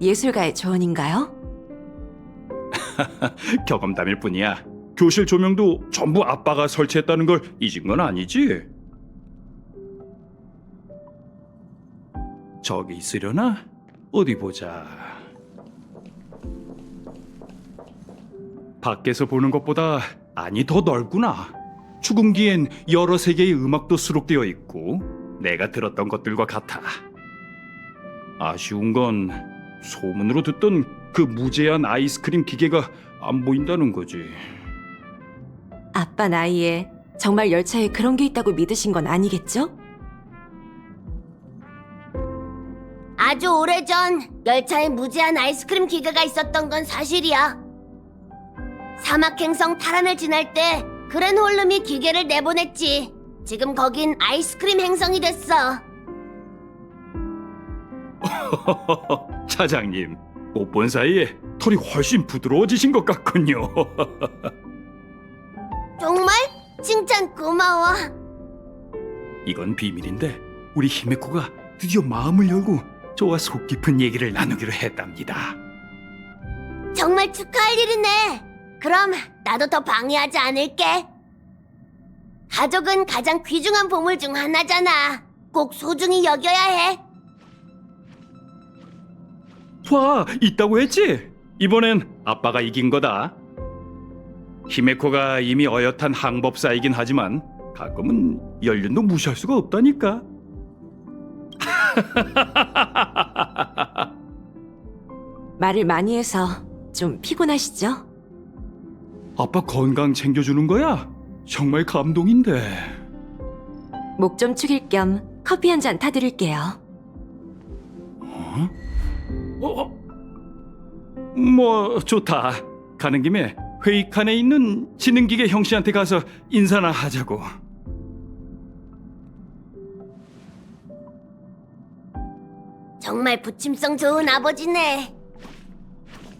예술가의 조언인가요? 경험담일 뿐이야. 교실 조명도 전부 아빠가 설치했다는 걸 잊은 건 아니지? 저기 있으려나? 어디 보자. 밖에서 보는 것보다 안이 더 넓구나. 축음기엔 여러 세계의 음악도 수록되어 있고 내가 들었던 것들과 같아. 아쉬운 건 소문으로 듣던 그 무제한 아이스크림 기계가 안 보인다는 거지. 아빠 나이에 정말 열차에 그런 게 있다고 믿으신 건 아니겠죠? 아주 오래전 열차에 무제한 아이스크림 기계가 있었던 건 사실이야. 사막 행성 타란을 지날 때 그랜홀름이 기계를 내보냈지. 지금 거긴 아이스크림 행성이 됐어. 차장님, 못 본 사이에 털이 훨씬 부드러워지신 것 같군요. 정말? 칭찬 고마워. 이건 비밀인데 우리 히메코가 드디어 마음을 열고 저와 속 깊은 얘기를 나누기로 했답니다. 정말 축하할 일이네. 그럼 나도 더 방해하지 않을게. 가족은 가장 귀중한 보물 중 하나잖아. 꼭 소중히 여겨야 해. 봐, 있다고 했지? 이번엔 아빠가 이긴 거다. 히메코가 이미 어엿한 항법사이긴 하지만 가끔은 연륜도 무시할 수가 없다니까. 말을 많이 해서 좀 피곤하시죠? 아빠 건강 챙겨주는 거야? 정말 감동인데. 목 좀 축일 겸 커피 한 잔 타드릴게요. 뭐 좋다. 가는 김에 회의칸에 있는 지능기계 형씨한테 가서 인사나 하자고. 정말 부침성 좋은 아버지네.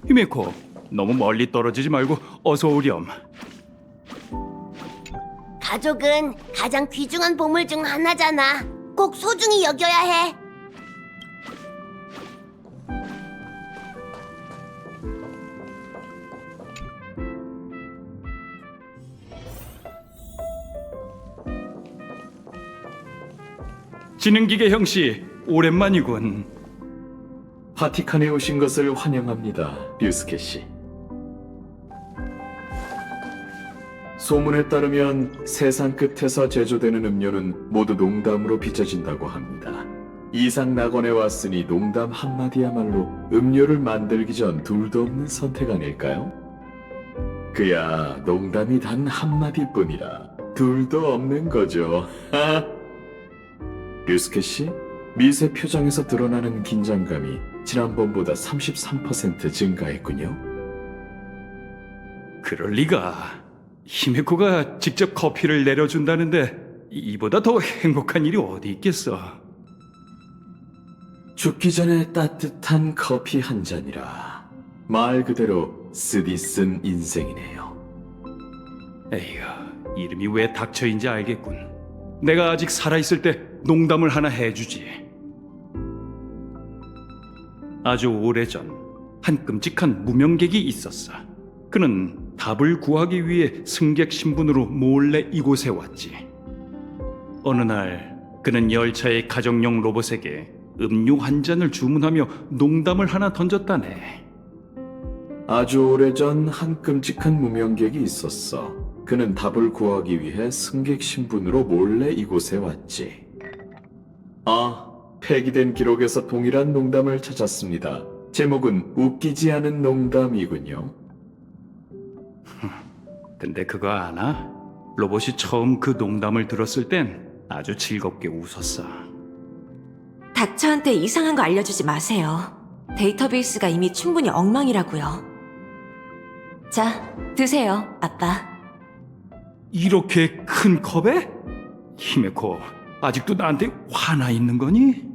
히메코, 너무 멀리 떨어지지 말고 어서 오렴. 가족은 가장 귀중한 보물 중 하나잖아. 꼭 소중히 여겨야 해. 지능기계 형씨, 오랜만이군. 바티칸에 오신 것을 환영합니다, 류스케 씨. 소문에 따르면 세상 끝에서 제조되는 음료는 모두 농담으로 빚어진다고 합니다. 이상 낙원에 왔으니 농담 한마디야말로 음료를 만들기 전 둘도 없는 선택 아닐까요? 그야 농담이 단 한마디뿐이라 둘도 없는 거죠. 류스케 씨, 미세 표정에서 드러나는 긴장감이 지난번보다 33% 증가했군요. 그럴 리가. 히메코가 직접 커피를 내려준다는데 이보다 더 행복한 일이 어디 있겠어. 죽기 전에 따뜻한 커피 한 잔이라 말 그대로 쓰디 쓴 인생이네요. 에휴, 이름이 왜 닥쳐인지 알겠군. 내가 아직 살아있을 때 농담을 하나 해주지. 아주 오래전 한 끔찍한 무명객이 있었어. 그는 답을 구하기 위해 승객 신분으로 몰래 이곳에 왔지. 어느 날 그는 열차의 가정용 로봇에게 음료 한 잔을 주문하며 농담을 하나 던졌다네. 아주 오래전 한 끔찍한 무명객이 있었어. 그는 답을 구하기 위해 승객 신분으로 몰래 이곳에 왔지. 아, 폐기된 기록에서 동일한 농담을 찾았습니다. 제목은 웃기지 않은 농담이군요. 근데 그거 아나? 로봇이 처음 그 농담을 들었을 땐 아주 즐겁게 웃었어. 닥쳐한테 이상한 거 알려주지 마세요. 데이터베이스가 이미 충분히 엉망이라고요. 자, 드세요, 아빠. 이렇게 큰 컵에? 히메코, 아직도 나한테 화나 있는 거니?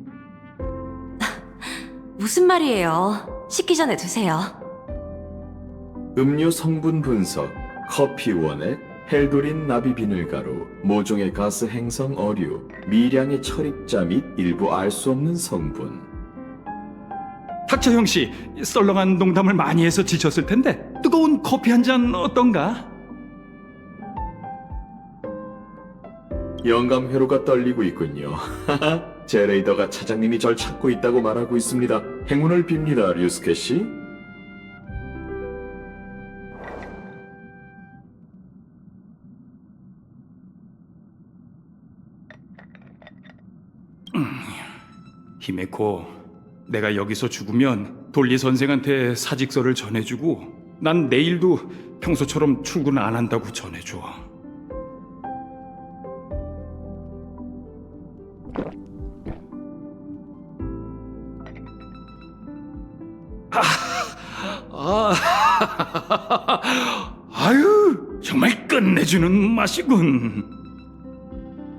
무슨 말이에요? 식기 전에 드세요. 음료 성분 분석, 커피 원액, 헬도린 나비 비늘가루, 모종의 가스 행성 어류, 미량의 철입자 및 일부 알 수 없는 성분. 탁자 형씨, 썰렁한 농담을 많이 해서 지쳤을 텐데 뜨거운 커피 한 잔 어떤가? 영감 회로가 떨리고 있군요. 제 레이더가 차장님이 절 찾고 있다고 말하고 있습니다. 행운을 빕니다, 류스케 씨. 히메코, 내가 여기서 죽으면 돌리 선생한테 사직서를 전해주고 난 내일도 평소처럼 출근 안 한다고 전해줘. 아유, 정말 끝내주는 맛이군.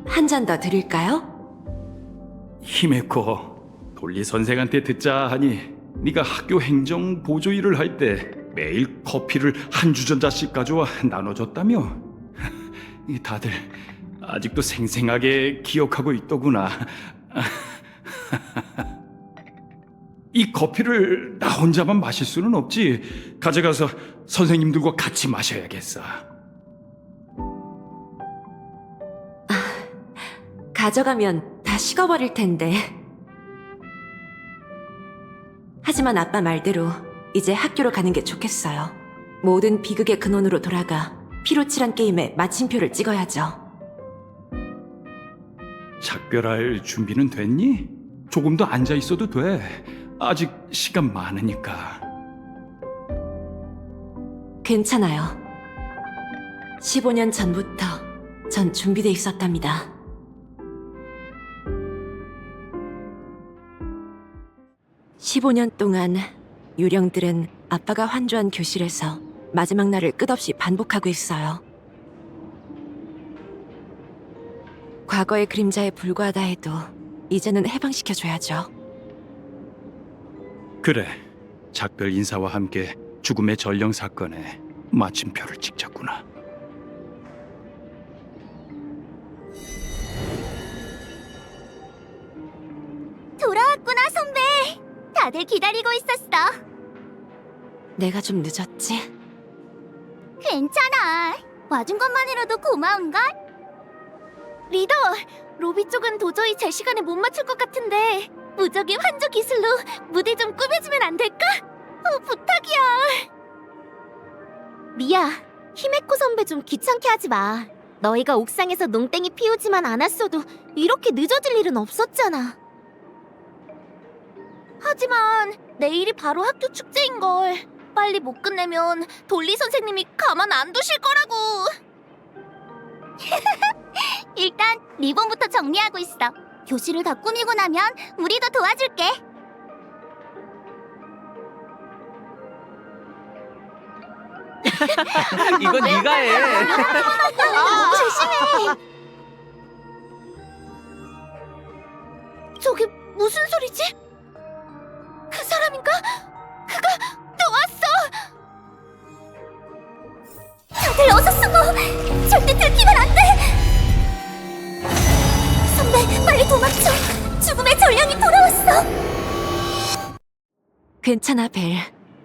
한 잔 더 드릴까요? 히메코, 돌리 선생한테 듣자 하니 네가 학교 행정 보조 일을 할 때 매일 커피를 한 주전자씩 가져와 나눠줬다며? 다들 아직도 생생하게 기억하고 있더구나. 이 커피를 나 혼자만 마실 수는 없지. 가져가서 선생님들과 같이 마셔야겠어. 가져가면 다 식어버릴 텐데. 하지만 아빠 말대로 이제 학교로 가는 게 좋겠어요. 모든 비극의 근원으로 돌아가 피로칠한 게임에 마침표를 찍어야죠. 작별할 준비는 됐니? 조금 더 앉아 있어도 돼. 아직 시간 많으니까. 괜찮아요. 15년 전부터 전 준비돼 있었답니다. (15년) 동안 유령들은 아빠가 환조한 교실에서 마지막 날을 끝없이 반복하고 있어요. 과거의 그림자에 불과하다 해도 이제는 해방시켜줘야죠. 그래, 작별 인사와 함께 죽음의 전령 사건에 마침표를 찍자꾸나. 돌아왔구나, 선배. 다들 기다리고 있었어. 내가 좀 늦었지? 괜찮아. 와준 것만으로도 고마운걸? 리더, 로비 쪽은 도저히 제 시간에 못 맞출 것 같은데 무적의 환조 기술로 무대 좀 꾸며주면 안 될까? 부탁이야. 미야, 히메코 선배 좀 귀찮게 하지 마. 너희가 옥상에서 농땡이 피우지만 않았어도 이렇게 늦어질 일은 없었잖아. 하지만 내일이 바로 학교 축제인걸. 빨리 못 끝내면 돌리 선생님이 가만 안 두실 거라고. 일단 리본부터 정리하고 있어. 교실을 다 꾸미고 나면 우리도 도와줄게. 이건 네가 해. 조심해. 저게 무슨 소리지? 그 사람인가? 그가 또 왔어. 다들 어서 숨어. 절대 들키면 안 돼. 선배, 빨리 도망쳐. 죽음의 전령이 돌아왔어. 괜찮아, 벨.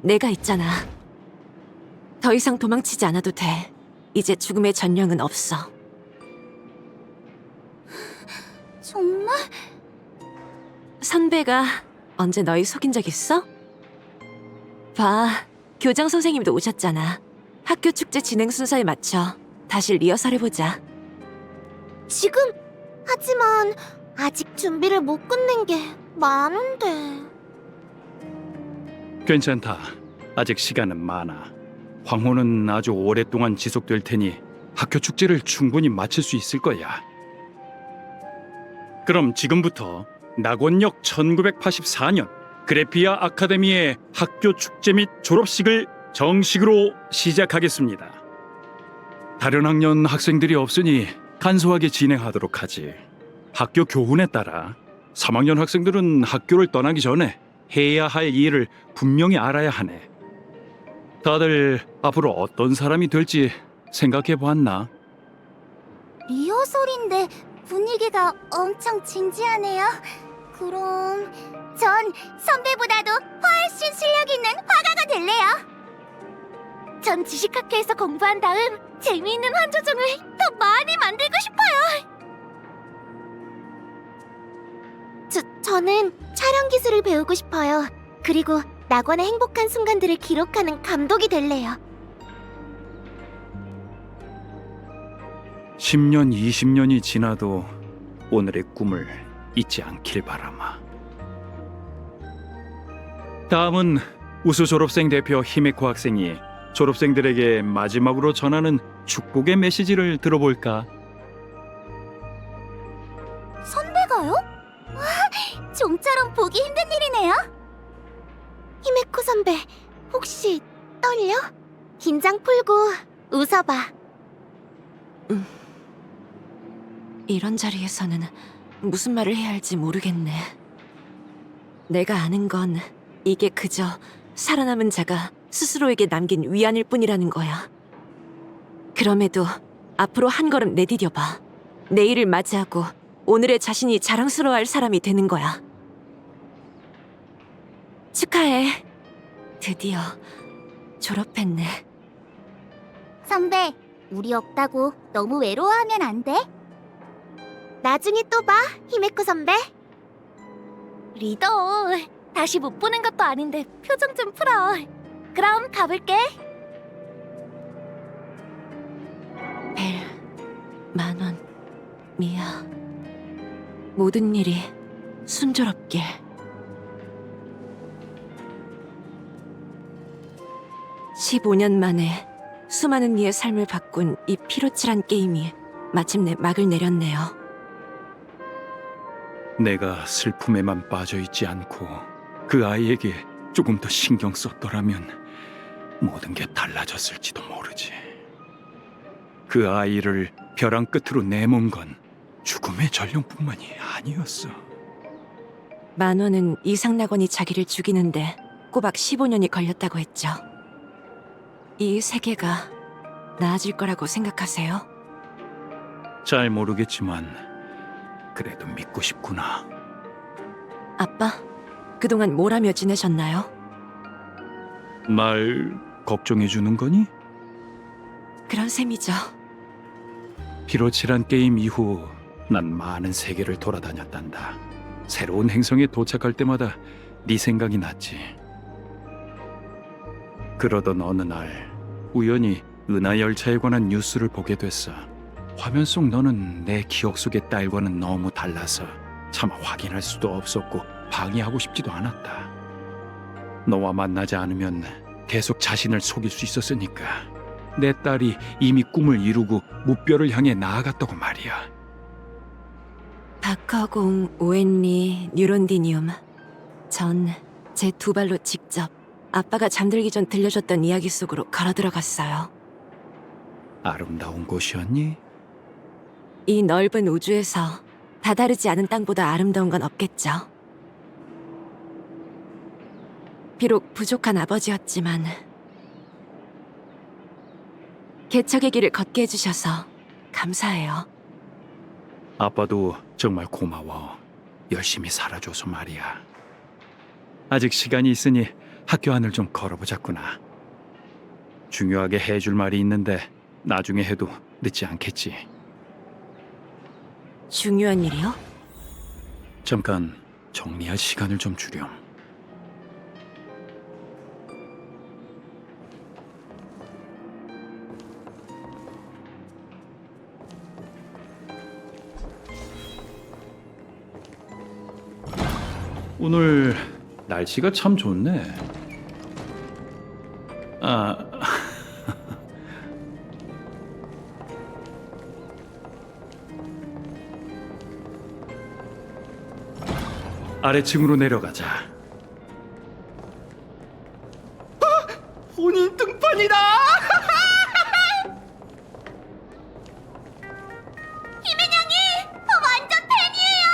내가 있잖아. 더 이상 도망치지 않아도 돼. 이제 죽음의 전령은 없어. 정말? 선배가 언제 너희 속인 적 있어? 봐, 교장 선생님도 오셨잖아. 학교 축제 진행 순서에 맞춰 다시 리허설해보자. 지금? 하지만 아직 준비를 못 끝낸 게 많은데. 괜찮다. 아직 시간은 많아. 황호는 아주 오랫동안 지속될 테니 학교 축제를 충분히 마칠 수 있을 거야. 그럼 지금부터 낙원역 1984년 그래피아 아카데미의 학교 축제 및 졸업식을 정식으로 시작하겠습니다. 다른 학년 학생들이 없으니 간소하게 진행하도록 하지. 학교 교훈에 따라 3학년 학생들은 학교를 떠나기 전에 해야 할 일을 분명히 알아야 하네. 다들 앞으로 어떤 사람이 될지 생각해 보았나? 리허설인데 분위기가 엄청 진지하네요. 그럼 전 선배보다도 훨씬 실력 있는 화가가 될래요. 전 지식학회에서 공부한 다음 재미있는 한조종을 더 많이 만들고 싶어요. 저는 촬영 기술을 배우고 싶어요. 그리고 낙원의 행복한 순간들을 기록하는 감독이 될래요. 10년, 20년이 지나도 오늘의 꿈을 잊지 않길 바라마. 다음은 우수 졸업생 대표 히메코 학생이 졸업생들에게 마지막으로 전하는 축복의 메시지를 들어볼까? 선배가요? 와, 좀처럼 보기 힘든 일이네요. 히메코 선배, 혹시 떨려? 긴장 풀고 웃어봐. 이런 자리에서는 무슨 말을 해야 할지 모르겠네. 내가 아는 건 이게 그저 살아남은 자가 스스로에게 남긴 위안일 뿐이라는 거야. 그럼에도 앞으로 한 걸음 내디뎌봐. 내일을 맞이하고 오늘의 자신이 자랑스러워할 사람이 되는 거야. 축하해. 드디어 졸업했네. 선배, 우리 없다고 너무 외로워하면 안 돼? 나중에 또 봐, 히메코 선배. 리더, 다시 못 보는 것도 아닌데 표정 좀 풀어. 그럼 가볼게. 벨, 10,000원, 미야. 모든 일이 순조롭게. (15년) 만에 수많은 이의 삶을 바꾼 이 피로칠한 게임이 마침내 막을 내렸네요. 내가 슬픔에만 빠져 있지 않고 그 아이에게 조금 더 신경 썼더라면 모든 게 달라졌을지도 모르지. 그 아이를 벼랑 끝으로 내몬 건 죽음의 전령뿐만이 아니었어. 10,000원은 이상낙원이 자기를 죽이는데 꼬박 15년이 걸렸다고 했죠. 이 세계가 나아질 거라고 생각하세요? 잘 모르겠지만 그래도 믿고 싶구나. 아빠, 그동안 뭘 하며 지내셨나요? 날 걱정해 주는 거니? 그런 셈이죠. 피로칠한 게임 이후 난 많은 세계를 돌아다녔단다. 새로운 행성에 도착할 때마다 네 생각이 났지. 그러던 어느 날 우연히 은하열차에 관한 뉴스를 보게 됐어. 화면 속 너는 내 기억 속의 딸과는 너무 달라서 차마 확인할 수도 없었고 방해하고 싶지도 않았다. 너와 만나지 않으면 계속 자신을 속일 수 있었으니까. 내 딸이 이미 꿈을 이루고 무뼈를 향해 나아갔다고 말이야. 박허공, 오엔리, 뉴론디니움. 전 제 두 발로 직접 아빠가 잠들기 전 들려줬던 이야기 속으로 걸어 들어갔어요. 아름다운 곳이었니? 이 넓은 우주에서 다다르지 않은 땅보다 아름다운 건 없겠죠. 비록 부족한 아버지였지만 개척의 길을 걷게 해주셔서 감사해요. 아빠도 정말 고마워. 열심히 살아줘서 말이야. 아직 시간이 있으니 학교 안을 좀 걸어보자꾸나. 중요하게 해줄 말이 있는데 나중에 해도 늦지 않겠지. 중요한 일이요? 잠깐 정리할 시간을 좀 주렴. 오늘 날씨가 참 좋네. 아래층으로 내려가자. 본인 등판이다! 희민양이 완전 팬이에요.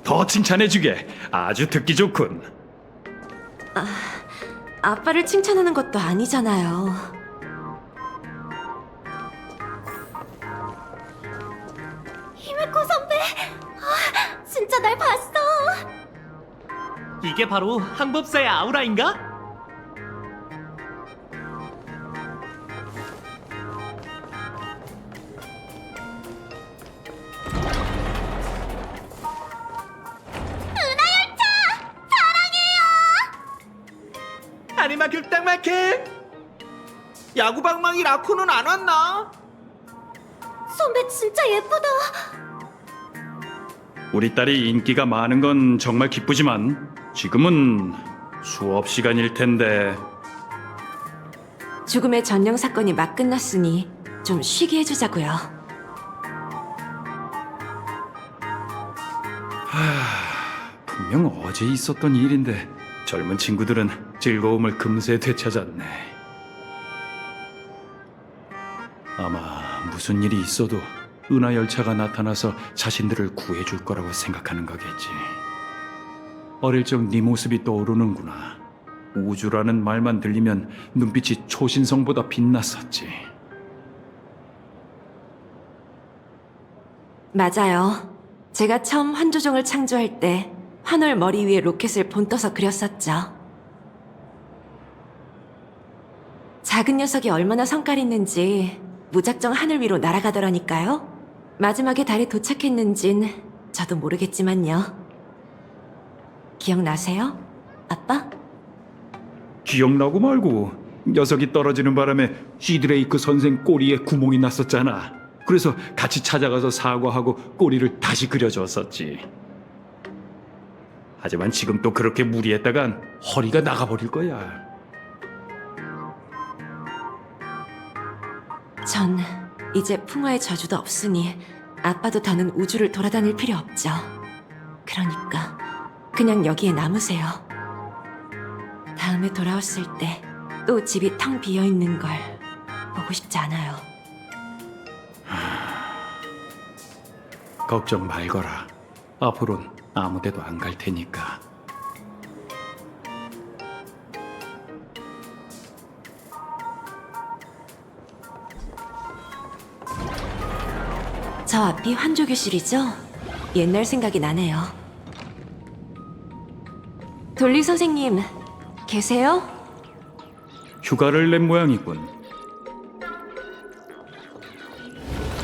더 칭찬해주게. 아주 듣기 좋군. 아빠를 칭찬하는 것도 아니잖아요. 히메코 선배, 진짜 날 봤어. 이게 바로 항법사의 아우라인가? 아니마 귤땅마켓 야구방망이 라쿠는 안 왔나? 선배 진짜 예쁘다. 우리 딸이 인기가 많은 건 정말 기쁘지만 지금은 수업 시간일 텐데. 죽음의 전령 사건이 막 끝났으니 좀 쉬게 해주자고요. 분명 어제 있었던 일인데 젊은 친구들은 즐거움을 금세 되찾았네. 아마 무슨 일이 있어도 은하 열차가 나타나서 자신들을 구해줄 거라고 생각하는 거겠지. 어릴 적 네 모습이 떠오르는구나. 우주라는 말만 들리면 눈빛이 초신성보다 빛났었지. 맞아요. 제가 처음 환조종을 창조할 때 환월 머리 위에 로켓을 본떠서 그렸었죠. 작은 녀석이 얼마나 성깔 있는지 무작정 하늘 위로 날아가더라니까요. 마지막에 달에 도착했는진 저도 모르겠지만요. 기억나세요? 아빠? 기억나고 말고 녀석이 떨어지는 바람에 시드레이크 선생 꼬리에 구멍이 났었잖아. 그래서 같이 찾아가서 사과하고 꼬리를 다시 그려줬었지. 하지만 지금 또 그렇게 무리했다간 허리가 나가버릴 거야. 전 이제 풍화의 저주도 없으니 아빠도 더는 우주를 돌아다닐 필요 없죠. 그러니까 그냥 여기에 남으세요. 다음에 돌아왔을 때 또 집이 텅 비어있는 걸 보고 싶지 않아요. 걱정 말거라. 앞으로는 아무 데도 안 갈 테니까. 저 앞이 환조교실이죠? 옛날 생각이 나네요. 돌리 선생님, 계세요? 휴가를 낸 모양이군.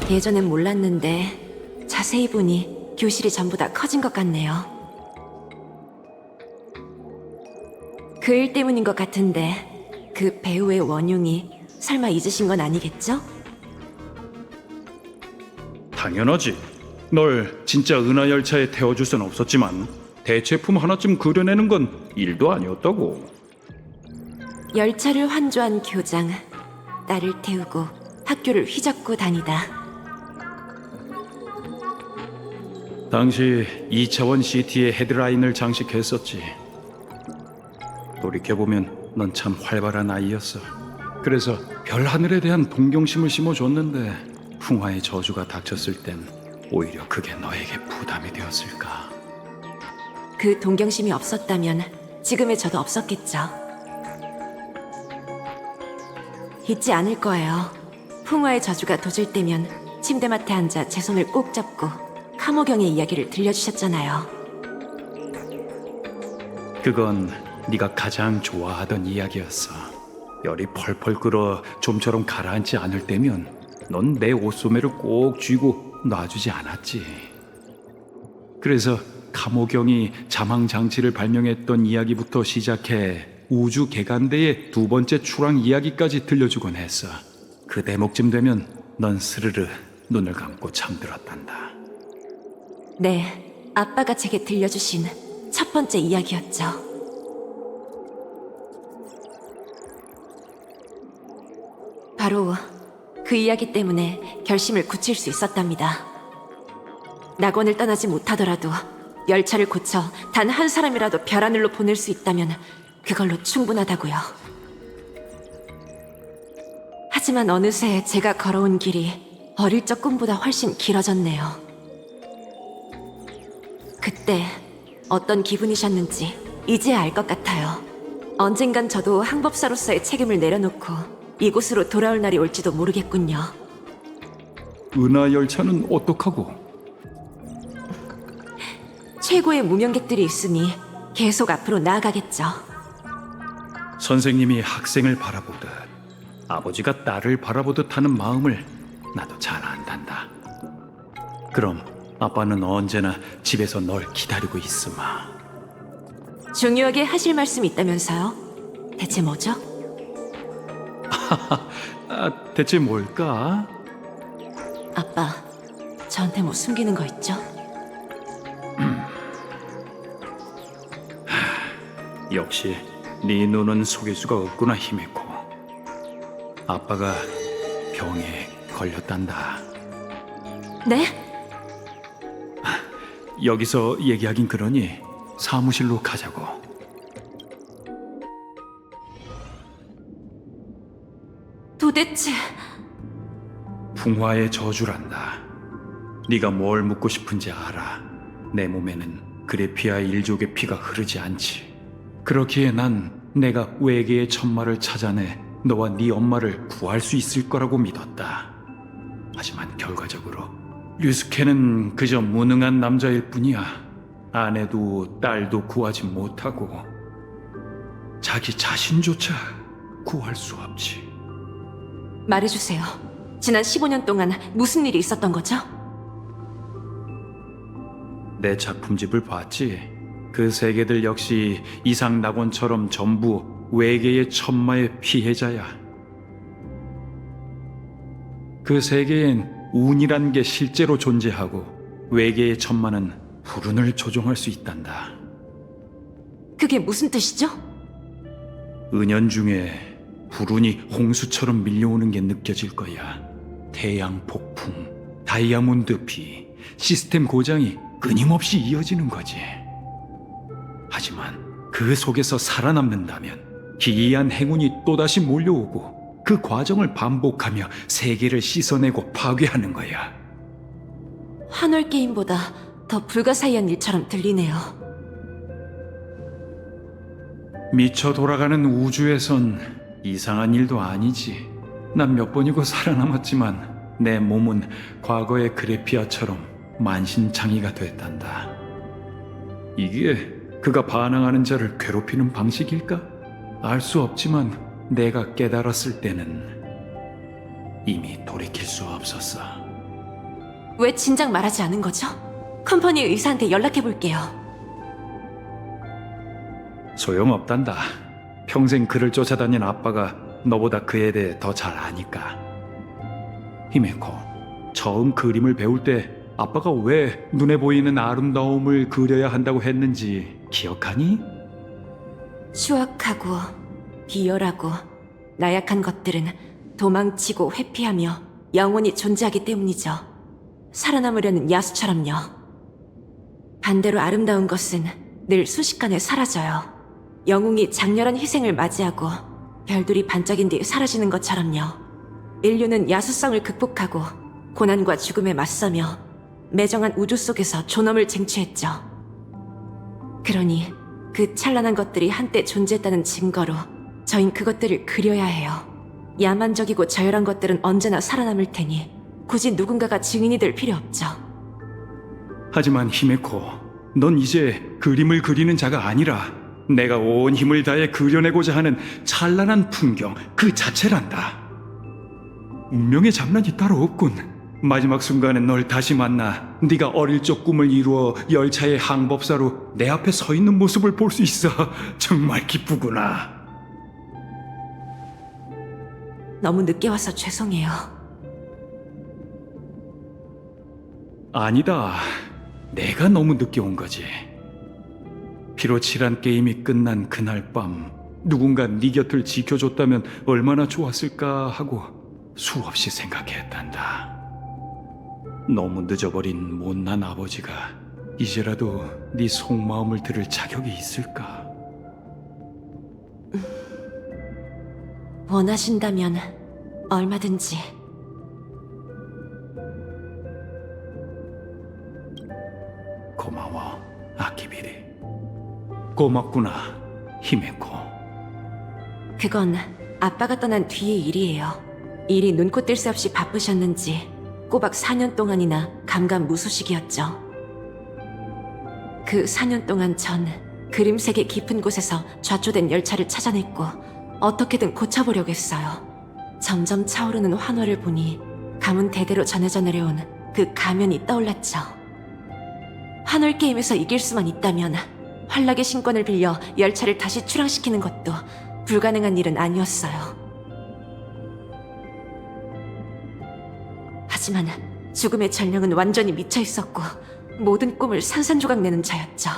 예전엔 몰랐는데 자세히 보니 교실이 전부 다 커진 것 같네요. 그 일 때문인 것 같은데 그 배우의 원흉이 설마 잊으신 건 아니겠죠? 당연하지. 널 진짜 은하열차에 태워줄 순 없었지만 대체품 하나쯤 그려내는 건 일도 아니었다고. 열차를 환조한 교장, 딸을 태우고 학교를 휘젓고 다니다. 당시 2차원 CT의 헤드라인을 장식했었지. 돌이켜보면 넌 참 활발한 아이였어. 그래서 별 하늘에 대한 동경심을 심어줬는데 풍화의 저주가 닥쳤을 땐 오히려 그게 너에게 부담이 되었을까. 그 동경심이 없었다면 지금의 저도 없었겠죠. 잊지 않을 거예요. 풍화의 저주가 도질 때면 침대맡에 앉아 제 손을 꼭 잡고 카모경의 이야기를 들려주셨잖아요. 그건 네가 가장 좋아하던 이야기였어. 열이 펄펄 끓어 좀처럼 가라앉지 않을 때면 넌 내 옷소매를 꼭 쥐고 놔주지 않았지. 그래서 카모경이 자망장치를 발명했던 이야기부터 시작해 우주 개간대의 두 번째 출항 이야기까지 들려주곤 했어. 그 대목쯤 되면 넌 스르르 눈을 감고 잠들었단다. 네, 아빠가 제게 들려주신 첫 번째 이야기였죠. 바로 그 이야기 때문에 결심을 굳힐 수 있었답니다. 낙원을 떠나지 못하더라도 열차를 고쳐 단 한 사람이라도 별하늘로 보낼 수 있다면 그걸로 충분하다고요. 하지만 어느새 제가 걸어온 길이 어릴 적 꿈보다 훨씬 길어졌네요. 그때 어떤 기분이셨는지 이제야 알 것 같아요. 언젠간 저도 항법사로서의 책임을 내려놓고 이곳으로 돌아올 날이 올지도 모르겠군요. 은하열차는 어떡하고? 최고의 무명객들이 있으니 계속 앞으로 나아가겠죠. 선생님이 학생을 바라보듯 아버지가 딸을 바라보듯 하는 마음을 나도 잘 안단다. 그럼 아빠는 언제나 집에서 널 기다리고 있으마. 중요하게 하실 말씀이 있다면서요? 대체 뭐죠? 대체 뭘까? 아빠, 저한테 뭐 숨기는 거 있죠? 역시 네 눈은 속일 수가 없구나, 히메코. 아빠가 병에 걸렸단다. 네? 여기서 얘기하긴 그러니 사무실로 가자고. 도대체... 풍화의 저주란다. 네가 뭘 묻고 싶은지 알아. 내 몸에는 그레피아 일족의 피가 흐르지 않지. 그렇기에 난 내가 외계의 천마를 찾아내 너와 네 엄마를 구할 수 있을 거라고 믿었다. 하지만 결과적으로 류스케는 그저 무능한 남자일 뿐이야. 아내도 딸도 구하지 못하고 자기 자신조차 구할 수 없지. 말해주세요. 지난 15년 동안 무슨 일이 있었던 거죠? 내 작품집을 봤지? 그 세계들 역시 이상 낙원처럼 전부 외계의 천마의 피해자야. 그 세계엔 운이란 게 실제로 존재하고 외계의 천마는 불운을 조종할 수 있단다. 그게 무슨 뜻이죠? 은연 중에 불운이 홍수처럼 밀려오는 게 느껴질 거야. 태양 폭풍, 다이아몬드 피, 시스템 고장이 끊임없이 이어지는 거지. 하지만 그 속에서 살아남는다면 기이한 행운이 또다시 몰려오고 그 과정을 반복하며 세계를 씻어내고 파괴하는 거야. 한월 게임보다 더 불가사의한 일처럼 들리네요. 미쳐 돌아가는 우주에선 이상한 일도 아니지. 난 몇 번이고 살아남았지만 내 몸은 과거의 그레피아처럼 만신창이가 됐단다. 이게 그가 반항하는 자를 괴롭히는 방식일까? 알 수 없지만 내가 깨달았을 때는 이미 돌이킬 수 없었어. 왜 진작 말하지 않은 거죠? 컴퍼니 의사한테 연락해 볼게요. 소용없단다. 평생 그를 쫓아다닌 아빠가 너보다 그에 대해 더 잘 아니까. 히메코, 처음 그림을 배울 때 아빠가 왜 눈에 보이는 아름다움을 그려야 한다고 했는지 기억하니? 추악하고 비열하고 나약한 것들은 도망치고 회피하며 영원히 존재하기 때문이죠. 살아남으려는 야수처럼요. 반대로 아름다운 것은 늘 순식간에 사라져요. 영웅이 장렬한 희생을 맞이하고 별들이 반짝인 뒤 사라지는 것처럼요. 인류는 야수성을 극복하고 고난과 죽음에 맞서며 매정한 우주 속에서 존엄을 쟁취했죠. 그러니 그 찬란한 것들이 한때 존재했다는 증거로 저흰 그것들을 그려야 해요. 야만적이고 저열한 것들은 언제나 살아남을 테니 굳이 누군가가 증인이 될 필요 없죠. 하지만 히메코, 넌 이제 그림을 그리는 자가 아니라 내가 온 힘을 다해 그려내고자 하는 찬란한 풍경 그 자체란다. 운명의 장난이 따로 없군. 마지막 순간에 널 다시 만나 네가 어릴 적 꿈을 이루어 열차의 항법사로 내 앞에 서 있는 모습을 볼 수 있어. 정말 기쁘구나. 너무 늦게 와서 죄송해요. 아니다. 내가 너무 늦게 온 거지. 피로칠한 게임이 끝난 그날 밤 누군가 네 곁을 지켜줬다면 얼마나 좋았을까 하고 수없이 생각했단다. 너무 늦어버린 못난 아버지가 이제라도 네 속마음을 들을 자격이 있을까? 원하신다면 얼마든지. 고마워, 아키비리. 고맙구나, 히메코. 그건 아빠가 떠난 뒤의 일이에요. 일이 눈코 뜰 새 없이 바쁘셨는지 꼬박 4년 동안이나 감감무소식이었죠. 그 4년 동안 전 그림색의 깊은 곳에서 좌초된 열차를 찾아냈고 어떻게든 고쳐보려고 했어요. 점점 차오르는 환호를 보니 가문 대대로 전해져 내려온 그 가면이 떠올랐죠. 환월 게임에서 이길 수만 있다면 환락의 신권을 빌려 열차를 다시 출항시키는 것도 불가능한 일은 아니었어요. 하지만 죽음의 전령은 완전히 미쳐 있었고 모든 꿈을 산산조각 내는 자였죠.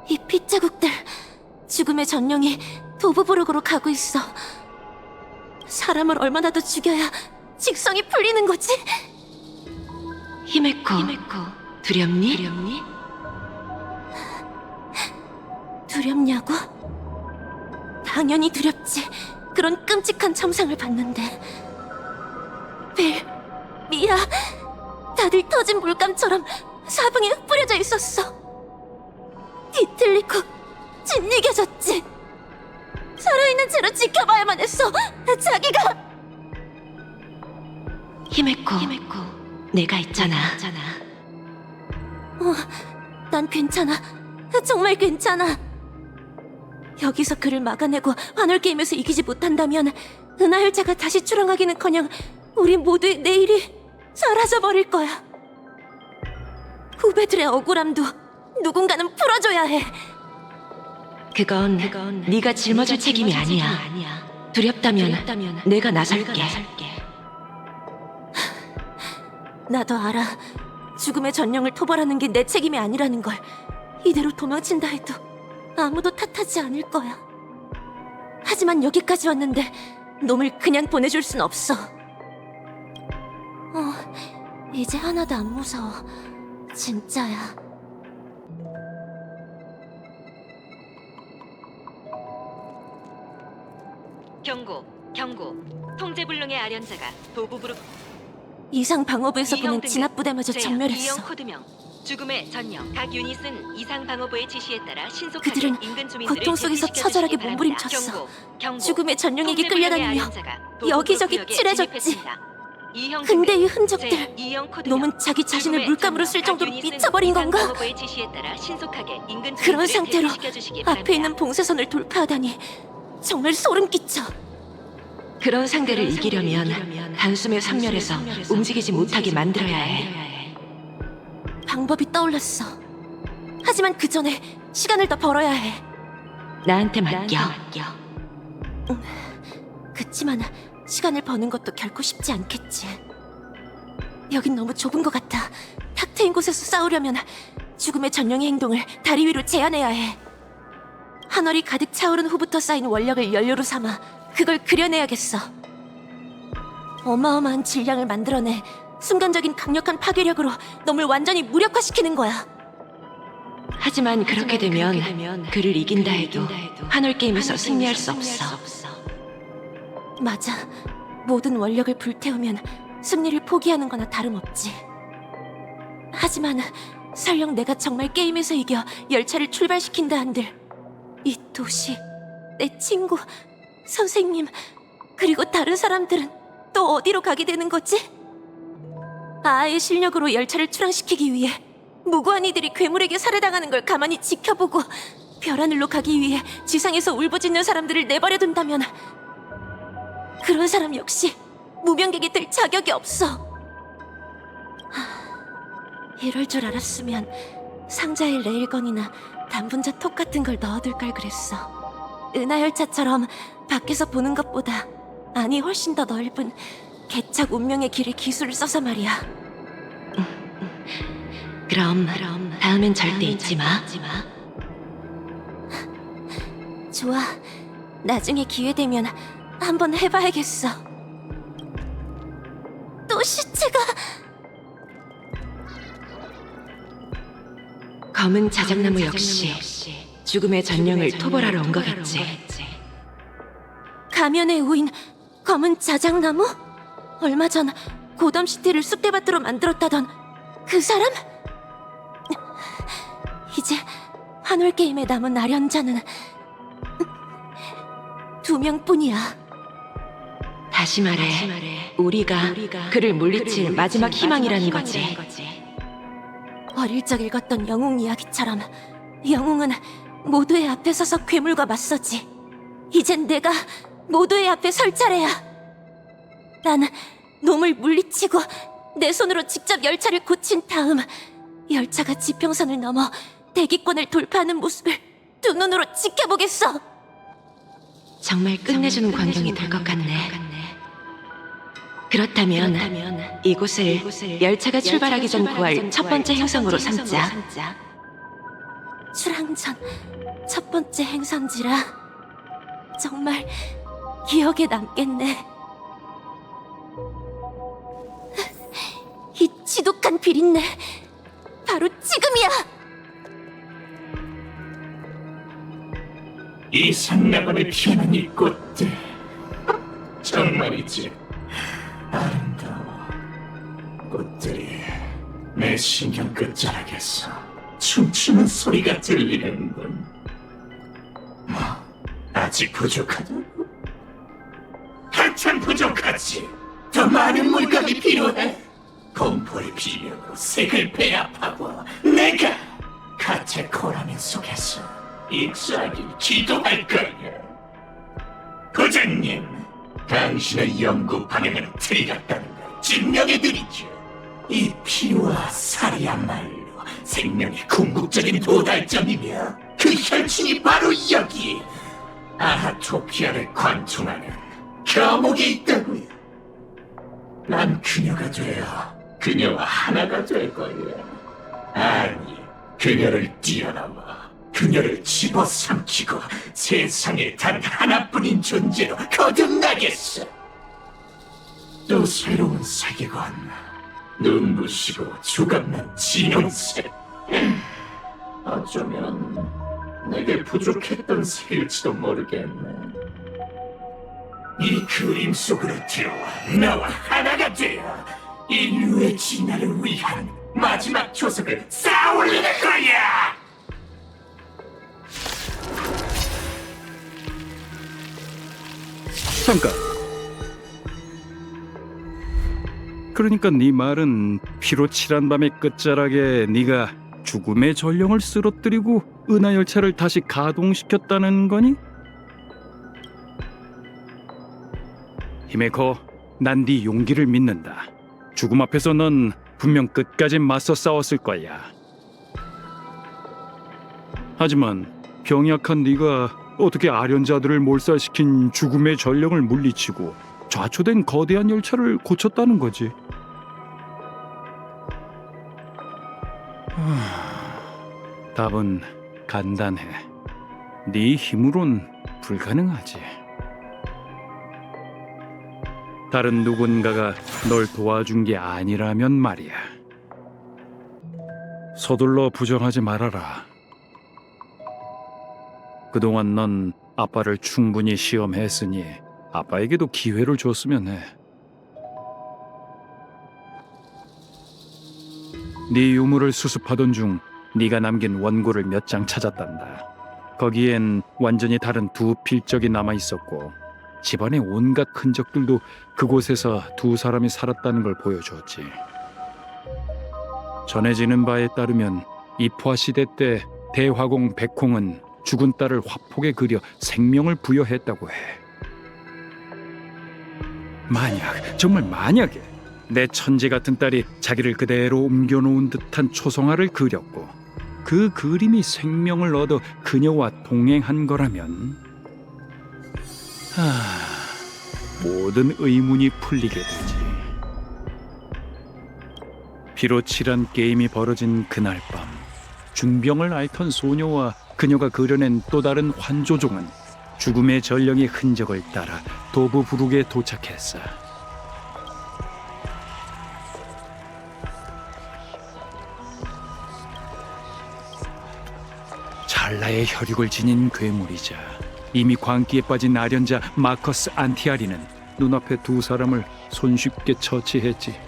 이 핏자국들, 죽음의 전령이 도브부르크로 가고 있어. 사람을 얼마나 더 죽여야 직성이 풀리는 거지? 히메코, 두렵니? 두렵냐고? 당연히 두렵지. 그런 끔찍한 참상을 봤는데. 벨, 미야, 다들 터진 물감처럼 사방에 흩뿌려져 있었어. 뒤틀리고 짓이겨졌지. 살아있는 채로 지켜봐야만 했어. 자기가. 히메코, 내가 있잖아. 난 괜찮아. 정말 괜찮아. 여기서 그를 막아내고 환월 게임에서 이기지 못한다면 은하열차가 다시 출항하기는커녕 우리 모두의 내일이 사라져버릴 거야. 후배들의 억울함도 누군가는 풀어줘야 해. 그건 네가 짊어질 책임이 아니야. 두렵다면 내가 나설게. 나도 알아. 죽음의 전령을 토벌하는 게 내 책임이 아니라는 걸. 이대로 도망친다 해도 아무도 탓하지 않을 거야. 하지만 여기까지 왔는데 놈을 그냥 보내줄 순 없어. 이제 하나도 안 무서워. 진짜야. 경고. 통제불능의 아련자가 도부부로 이상 방어부에서 보낸 진압부대마저 전멸했어. B형 코드명. 죽음의 전령. 각 유닛은 이상 방어부의 지시에 따라 신속하게 그들은 인근 주민들을 고통 속에서 대피시켜 처절하게 주시기 바랍니다. 몸부림쳤어. 경고. 죽음의 전령에게 통제불능의 끌려다니며 아련자가 여기저기 도부부로 칠해졌지. 진입했습니다. 이형 근데 이 준비. 흔적들, 제2형 코드명. 놈은 자기 자신을 죽음의 물감으로 쓸 전령. 정도로 각 유닛은 미쳐버린 이상 건가? 방어부의 지시에 따라 신속하게 인근 그런 주민들을 상태로 대피시켜 주시기 앞에 바랍니다. 있는 봉쇄선을 돌파하다니 정말 소름 끼쳐. 그런 상대를 이기려면 단숨에 섬멸해서 움직이지 못하게 만들어야 해. 방법이 떠올랐어. 하지만 그 전에 시간을 더 벌어야 해. 나한테 맡겨. 그치만 시간을 버는 것도 결코 쉽지 않겠지. 여긴 너무 좁은 것 같아. 탁 트인 곳에서 싸우려면 죽음의 전령의 행동을 다리 위로 제한해야 해. 한월이 가득 차오른 후부터 쌓인 원력을 연료로 삼아 그걸 그려내야겠어. 어마어마한 질량을 만들어내 순간적인 강력한 파괴력으로 놈을 완전히 무력화시키는 거야. 하지만 그렇게 되면 그를 이긴다 해도 한월 게임에서 승리할 수 없어. 맞아. 모든 원력을 불태우면 승리를 포기하는 거나 다름없지. 하지만 설령 내가 정말 게임에서 이겨 열차를 출발시킨다 한들 이 도시, 내 친구, 선생님, 그리고 다른 사람들은 또 어디로 가게 되는 거지? 아아의 실력으로 열차를 출항시키기 위해 무고한 이들이 괴물에게 살해당하는 걸 가만히 지켜보고 별하늘로 가기 위해 지상에서 울부짖는 사람들을 내버려둔다면 그런 사람 역시 무명객이 될 자격이 없어. 이럴 줄 알았으면 상자에 레일건이나 단분자 톱 같은 걸 넣어둘 걸 그랬어. 은하열차처럼 밖에서 보는 것보다 안이 훨씬 더 넓은 개척 운명의 길의 기술을 써서 말이야. 그럼 다음엔 절대 잊지 마. 좋아. 나중에 기회 되면 한번 해봐야겠어. 또 시체가... 검은 자작나무 역시 죽음의 전령을 토벌하러 온 거겠지. 가면의 우인 검은 자작나무? 얼마 전 고덤시티를 쑥대밭으로 만들었다던 그 사람? 이제 환월 게임에 남은 아련자는 2명뿐이야. 다시 말해, 우리가 그를 물리칠 마지막 희망이라는 거지. 어릴 적 읽었던 영웅 이야기처럼 영웅은 모두의 앞에 서서 괴물과 맞서지. 이젠 내가 모두의 앞에 설 차례야. 난 놈을 물리치고 내 손으로 직접 열차를 고친 다음 열차가 지평선을 넘어 대기권을 돌파하는 모습을 두 눈으로 지켜보겠어. 정말 끝내주는 광경이 될 것 같네. 그렇다면 이곳을 열차가 출발하기 전 구할 첫 번째 행성으로 삼자. 출항 전 첫 번째 행선지라 정말 기억에 남겠네. 이 지독한 비린내 바로 지금이야. 이 상나번에 피어난 이 꽃들 정말이지 아름다워. 꽃들이 내 신경 끝자락에서 춤추는 소리가 들리는군. 뭐 아직 부족하다고? 한참 부족하지. 더 많은 물건이 필요해. 공포의 비명으로 색을 배합하고 내가 카테코라민 속에서 익사하길 기도할 거야. 부장님, 당신의 연구 방향은 틀렸다는 걸 증명해드리죠. 이 피와 살이야말로 생명의 궁극적인 도달점이며 그 혈충이 바로 여기 아하토피아를 관통하는 감옥에 있다고요. 난 그녀가 되어 그녀와 하나가 될 거야. 아니, 그녀를 뛰어넘어 그녀를 집어삼키고 세상에 단 하나뿐인 존재로 거듭나겠어. 또 새로운 세계관, 눈부시고 주갑난 진홍색. 어쩌면 내게 부족했던 색일지도 모르겠네. 이 그림 속으로 들어와 나와 하나가 되어 인류의 진화를 위한 마지막 조석을 쌓아올리는 거야! 잠깐. 그러니까 네 말은 피로 칠한 밤의 끝자락에 네가 죽음의 전령을 쓰러뜨리고 은하열차를 다시 가동시켰다는 거니? 히메코, 난 네 용기를 믿는다. 죽음 앞에서 넌 분명 끝까지 맞서 싸웠을 거야. 하지만 병약한 네가 어떻게 아련자들을 몰살시킨 죽음의 전령을 물리치고 좌초된 거대한 열차를 고쳤다는 거지. 답은 간단해. 네 힘으론 불가능하지. 다른 누군가가 널 도와준 게 아니라면 말이야. 서둘러 부정하지 말아라. 그동안 넌 아빠를 충분히 시험했으니 아빠에게도 기회를 줬으면 해. 네 유물을 수습하던 중 네가 남긴 원고를 몇 장 찾았단다. 거기엔 완전히 다른 두 필적이 남아 있었고 집안의 온갖 흔적들도 그곳에서 두 사람이 살았다는 걸 보여주었지. 전해지는 바에 따르면 이포화 시대 때 대화공 백홍은 죽은 딸을 화폭에 그려 생명을 부여했다고 해. 만약, 정말 만약에 내 천재 같은 딸이 자기를 그대로 옮겨놓은 듯한 초성화를 그렸고 그 그림이 생명을 얻어 그녀와 동행한 거라면 모든 의문이 풀리게 되지. 피로 칠한 게임이 벌어진 그날 밤, 중병을 앓던 소녀와 그녀가 그려낸 또 다른 환조종은 죽음의 전령의 흔적을 따라 도부부룩에 도착했어. 찰나의 혈육을 지닌 괴물이자 이미 광기에 빠진 아련자 마커스 안티아리는 눈앞에 두 사람을 손쉽게 처치했지.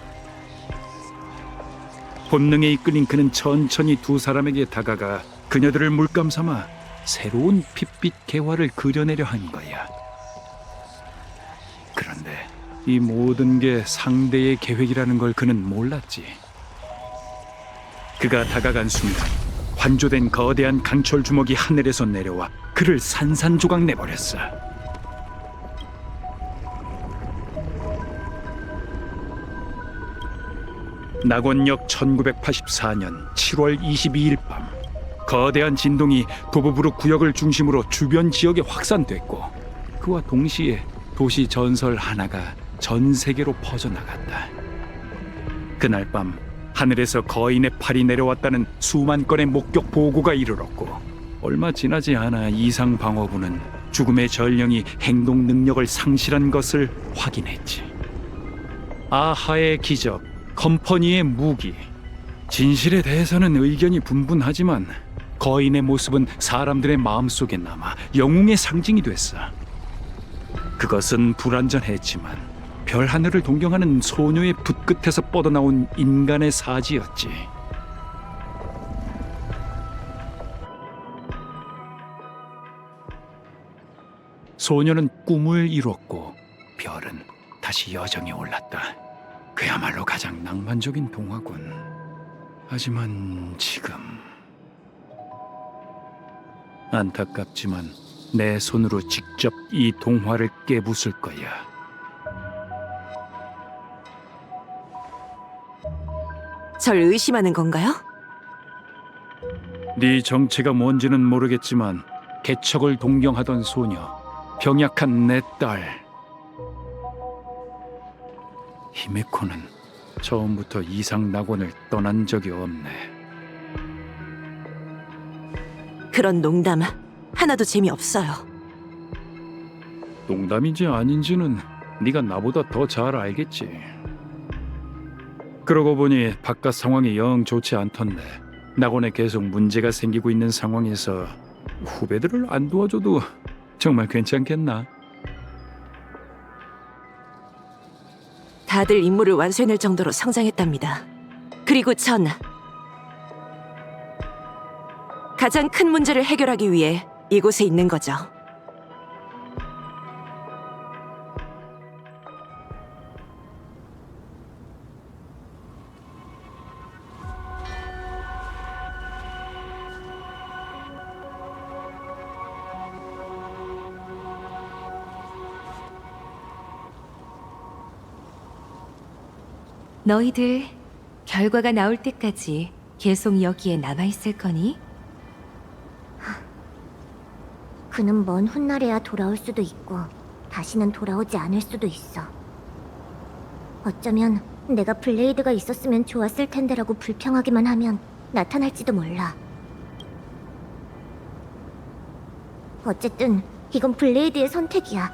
본능에 이끌린 그는 천천히 두 사람에게 다가가 그녀들을 물감삼아 새로운 핏빛 개화를 그려내려 한 거야. 그런데 이 모든 게 상대의 계획이라는 걸 그는 몰랐지. 그가 다가간 순간 환조된 거대한 강철 주먹이 하늘에서 내려와 그를 산산조각 내버렸어. 낙원역 1984년 7월 22일 밤, 거대한 진동이 도보부루 구역을 중심으로 주변 지역에 확산됐고, 그와 동시에 도시 전설 하나가 전 세계로 퍼져나갔다. 그날 밤 하늘에서 거인의 팔이 내려왔다는 수만 건의 목격 보고가 이르렀고, 얼마 지나지 않아 이상 방어부는 죽음의 전령이 행동 능력을 상실한 것을 확인했지. 아하의 기적, 컴퍼니의 무기. 진실에 대해서는 의견이 분분하지만 거인의 모습은 사람들의 마음속에 남아 영웅의 상징이 됐어. 그것은 불완전했지만 별 하늘을 동경하는 소녀의 붓끝에서 뻗어나온 인간의 사지였지. 소녀는 꿈을 이뤘고 별은 다시 여정에 올랐다. 그야말로 가장 낭만적인 동화군. 하지만 지금 안타깝지만 내 손으로 직접 이 동화를 깨부술 거야. 절 의심하는 건가요? 네 정체가 뭔지는 모르겠지만 개척을 동경하던 소녀, 병약한 내 딸 히메코는 처음부터 이상 낙원을 떠난 적이 없네. 그런 농담 하나도 재미없어요. 농담인지 아닌지는 네가 나보다 더 잘 알겠지. 그러고 보니 바깥 상황이 영 좋지 않던데, 낙원에 계속 문제가 생기고 있는 상황에서 후배들을 안 도와줘도 정말 괜찮겠나? 다들 임무를 완수해낼 정도로 성장했답니다. 그리고 전 가장 큰 문제를 해결하기 위해 이곳에 있는 거죠. 너희들 결과가 나올 때까지 계속 여기에 남아있을 거니? 그는 먼 훗날에야 돌아올 수도 있고 다시는 돌아오지 않을 수도 있어. 어쩌면 내가 블레이드가 있었으면 좋았을 텐데라고 불평하기만 하면 나타날지도 몰라. 어쨌든 이건 블레이드의 선택이야.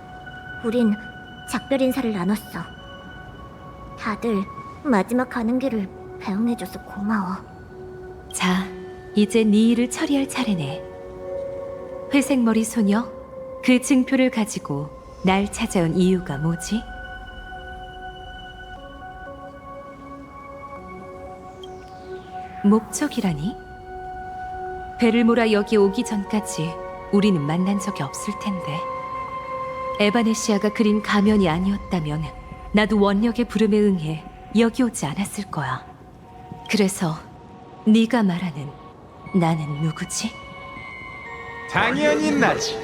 우린 작별 인사를 나눴어. 다들 마지막 가는 길을 배웅해줘서 고마워. 자, 이제 네 일을 처리할 차례네. 회색머리 소녀, 그 증표를 가지고 날 찾아온 이유가 뭐지? 목적이라니? 배를 몰아 여기 오기 전까지 우리는 만난 적이 없을 텐데. 에바네시아가 그린 가면이 아니었다면 나도 원력의 부름에 응해 여기 오지 않았을 거야. 그래서 네가 말하는 나는 누구지? 당연히 나지.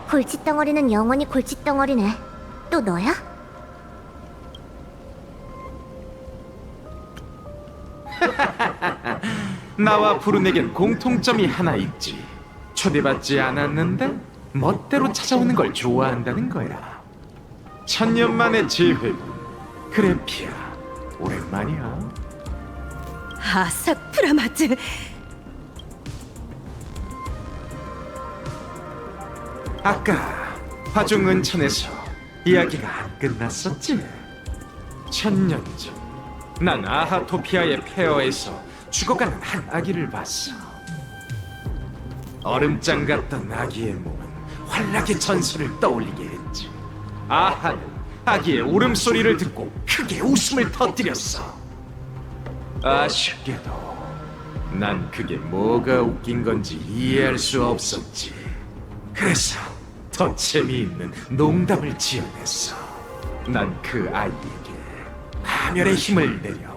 골칫덩어리는 영원히 골칫덩어리네. 또 너야? 나와 푸른에겐 공통점이 하나 있지. 초대받지 않았는데 멋대로 찾아오는 걸 좋아한다는 거야. 천년 만에 재회군 그래피아, 오랜만이야. 아사프라마드. 아까 화중 은천에서 이야기가 안 끝났었지? 천년 전, 난 아하토피아의 폐허에서 죽어가는 한 아기를 봤어. 얼음장 같던 아기의 몸은 환락의 전설을 떠올리게 했지. 아하는 아기의 울음소리를 듣고 크게 웃음을 터뜨렸어. 아쉽게도 난 그게 뭐가 웃긴 건지 이해할 수 없었지. 그래서 더 재미있는 농담을 지어냈어. 난 그 아이에게 파멸의 힘을 내려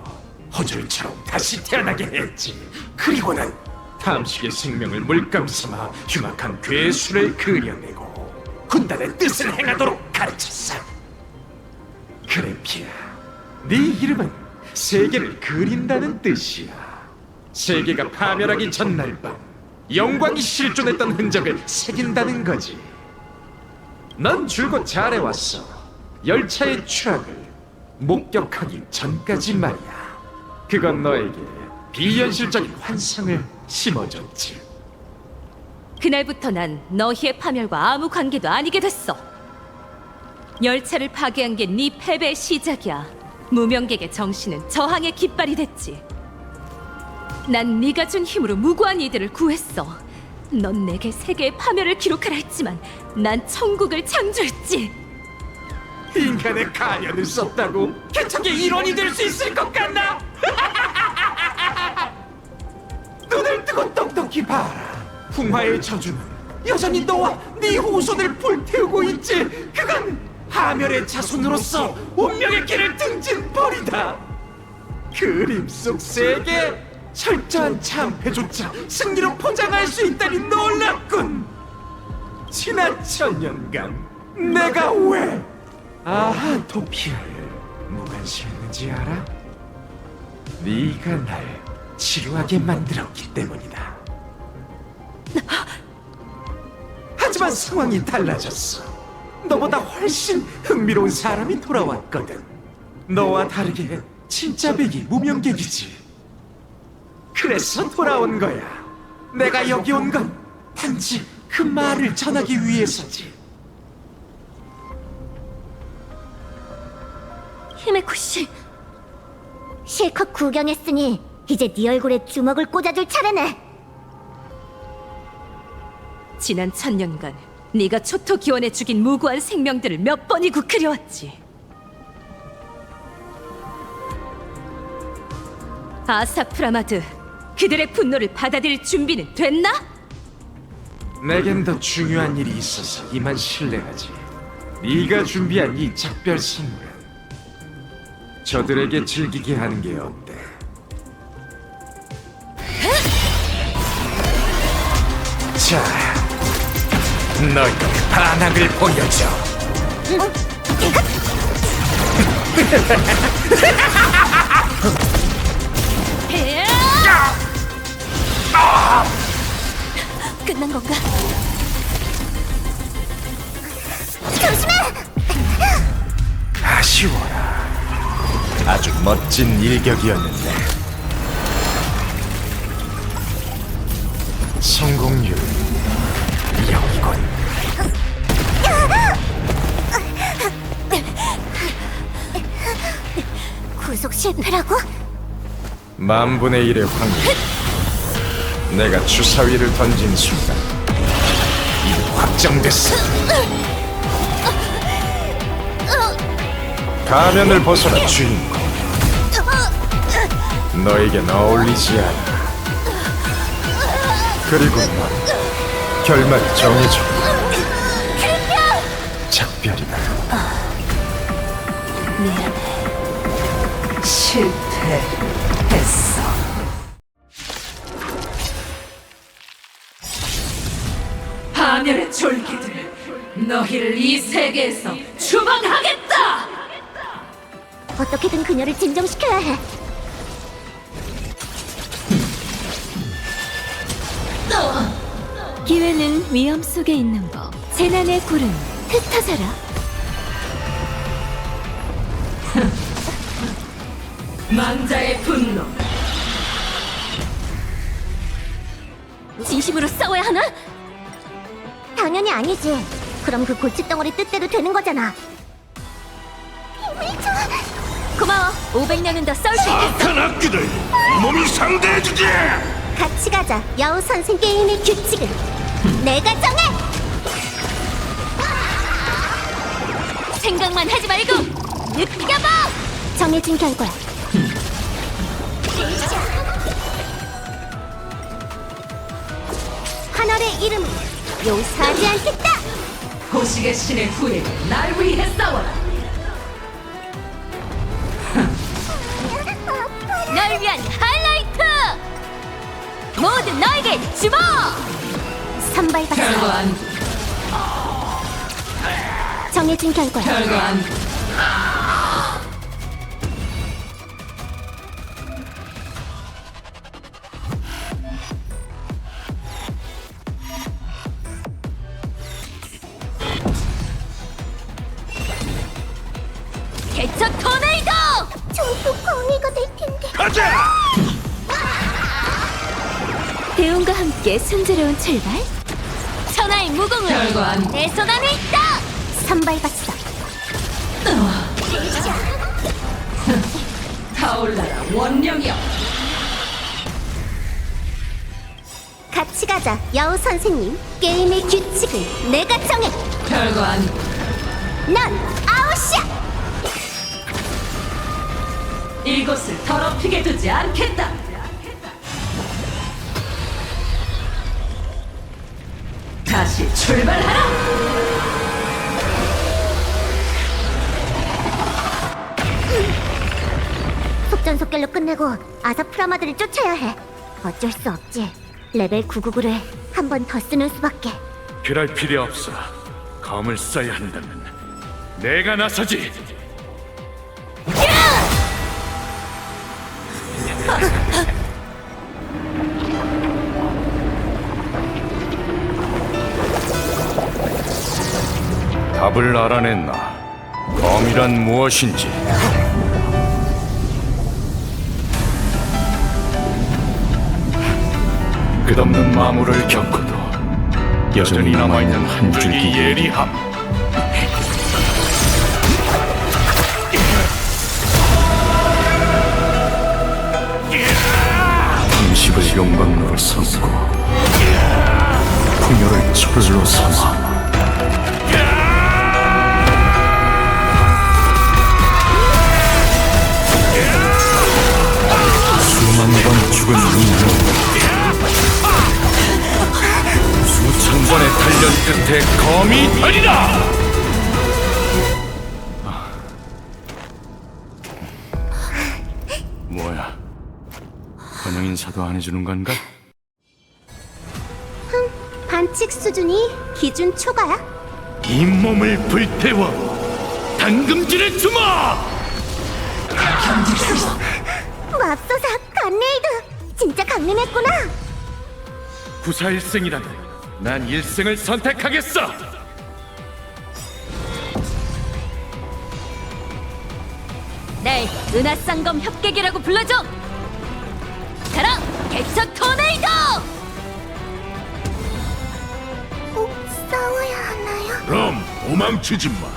허줄처럼 다시 태어나게 했지. 그리고는 탐식의 생명을 물감 삼아 흉악한 괴수를 그려내고 군단의 뜻을 행하도록 가르쳤어. 그래피아, 네 이름은 세계를 그린다는 뜻이야. 세계가 파멸하기 전날 밤 영광이 실존했던 흔적을 새긴다는 거지. 넌 줄곧 잘해왔어. 열차의 추락을 목격하기 전까지 말이야. 그건 너에게 비현실적인 환상을 심어줬지. 그날부터 난 너희의 파멸과 아무 관계도 아니게 됐어. 열차를 파괴한 게 네 패배의 시작이야. 무명객의 정신은 저항의 깃발이 됐지. 난 네가 준 힘으로 무고한 이들을 구했어. 넌 내게 세계의 파멸을 기록하라 했지만 난 천국을 창조했지. 인간의 가련을 썼다고 개척의 일원이 될 수 있을 것 같나? 눈을 뜨고 똑똑히 봐라. 풍화의 저주는 여전히 너와 네 후손을 불태우고 있지. 그건 파멸의 자손으로서 운명의 길을 등진 벌이다. 그림 속 세계, 철저한 참패조차 승리로 포장할 수 있다니 놀랍군. 지난 천년간 내가 왜 도피아를 무관심했는지 알아? 네가 날 치료하게 만들었기 때문이다. 하지만 상황이 달라졌어. 너보다 훨씬 흥미로운 사람이 돌아왔거든. 너와 다르게 진짜 백이 무명객이지. 그래서 돌아온 거야. 내가 여기 온 건 단지 그 말을 전하기 위해서지. 히메코 씨, 실컷 구경했으니 이제 네 얼굴에 주먹을 꽂아줄 차례네. 지난 천년간 네가 초토 기원에 죽인 무고한 생명들을 몇 번이고 그려왔지. 아사프라마드, 그들의 분노를 받아들일 준비는 됐나? 내겐 더 중요한 일이 있어서 이만 신뢰하지. 네가 준비한 이 작별 선물은 저들에게 즐기게 하는 게 어때? 자, 너희 반항을 보여줘. 끝난 건가? 조심해! 아쉬워라. 아주 멋진 일격이었는데 성공률 0이군. 구속 실패라고? 만분의 1의 확률. 내가 주사위를 던진 순간 이미 확정됐어. 가면을 벗어라, 주인공. 너에겐 어울리지 않아. 그리고 넌 결말이 정해졌고 작별이다. 미안해. 실패했어. 파멸의 졸기들, 너희를 이 세계에서 추방하겠다! 어떻게든 그녀를 진정시켜야 해. 기회는 위험 속에 있는 법. 재난의 구름 흩어져라. 망자의 분노. 진심으로 싸워야 하나? 당연히 아니지. 그럼 그 골칫덩어리 뜻대로 되는 거잖아. 고마워. 500년은 더 싸울 수 있겠어. 악한 악기들, 몸이 상대해주지. 같이 가자. 여우 선생 게임의 규칙은 내가 정해. 생각만 하지 말고 느껴봐. 정해진 결과야. 하늘의 이름을 용서하지 않겠다. 고식의 신의 후예가 날 위해 싸워라. 널 위한 하이라이트! 모두 너에게 주목! 선발받기. 결과한 정해진 결과야. 결과한 개척 토네이도! 저도 광해가 될 텐데. 가자! 대운과 함께 순조로운 출발. 천하의 무공은 결과한 내 손 안에 있다! 선발받기. 타올라라 원령이여. 같이 가자, 여우 선생님. 게임의 규칙을 내가 정해. 결과한 넌 아웃이야. 이곳을 더럽히게 두지 않겠다. 다시 출발하라. 속전속결로 끝내고 아사프라마들을 쫓아야 해. 어쩔 수 없지. 레벨 999를 한 번 더 쓰는 수밖에. 그럴 필요 없어. 검을 써야 한다면 내가 나서지. 답을 알아냈나? 검이란 무엇인지. 끝없는 마물을 겪고도 여전히 남아있는 한 줄기 예리함. 음식을 용광로로 삼고 풍요를 철로 삼아 수만 번 죽은 인류, 수천 번의 단련 끝에 검이 되리라! 뭐야? 번영 인사도 안 해주는 건가? 반칙 수준이 기준 초과야. 잇몸을 불태워 당금질을 주마! 맙소사 간레이드 진짜 강림했구나. 구사일생이라면 난 일생을 선택하겠어. 날 은하쌍검 협객이라고 불러줘! 가라! 개척 토네이도! 꼭 싸워야 하나요? 그럼 도망치지 마.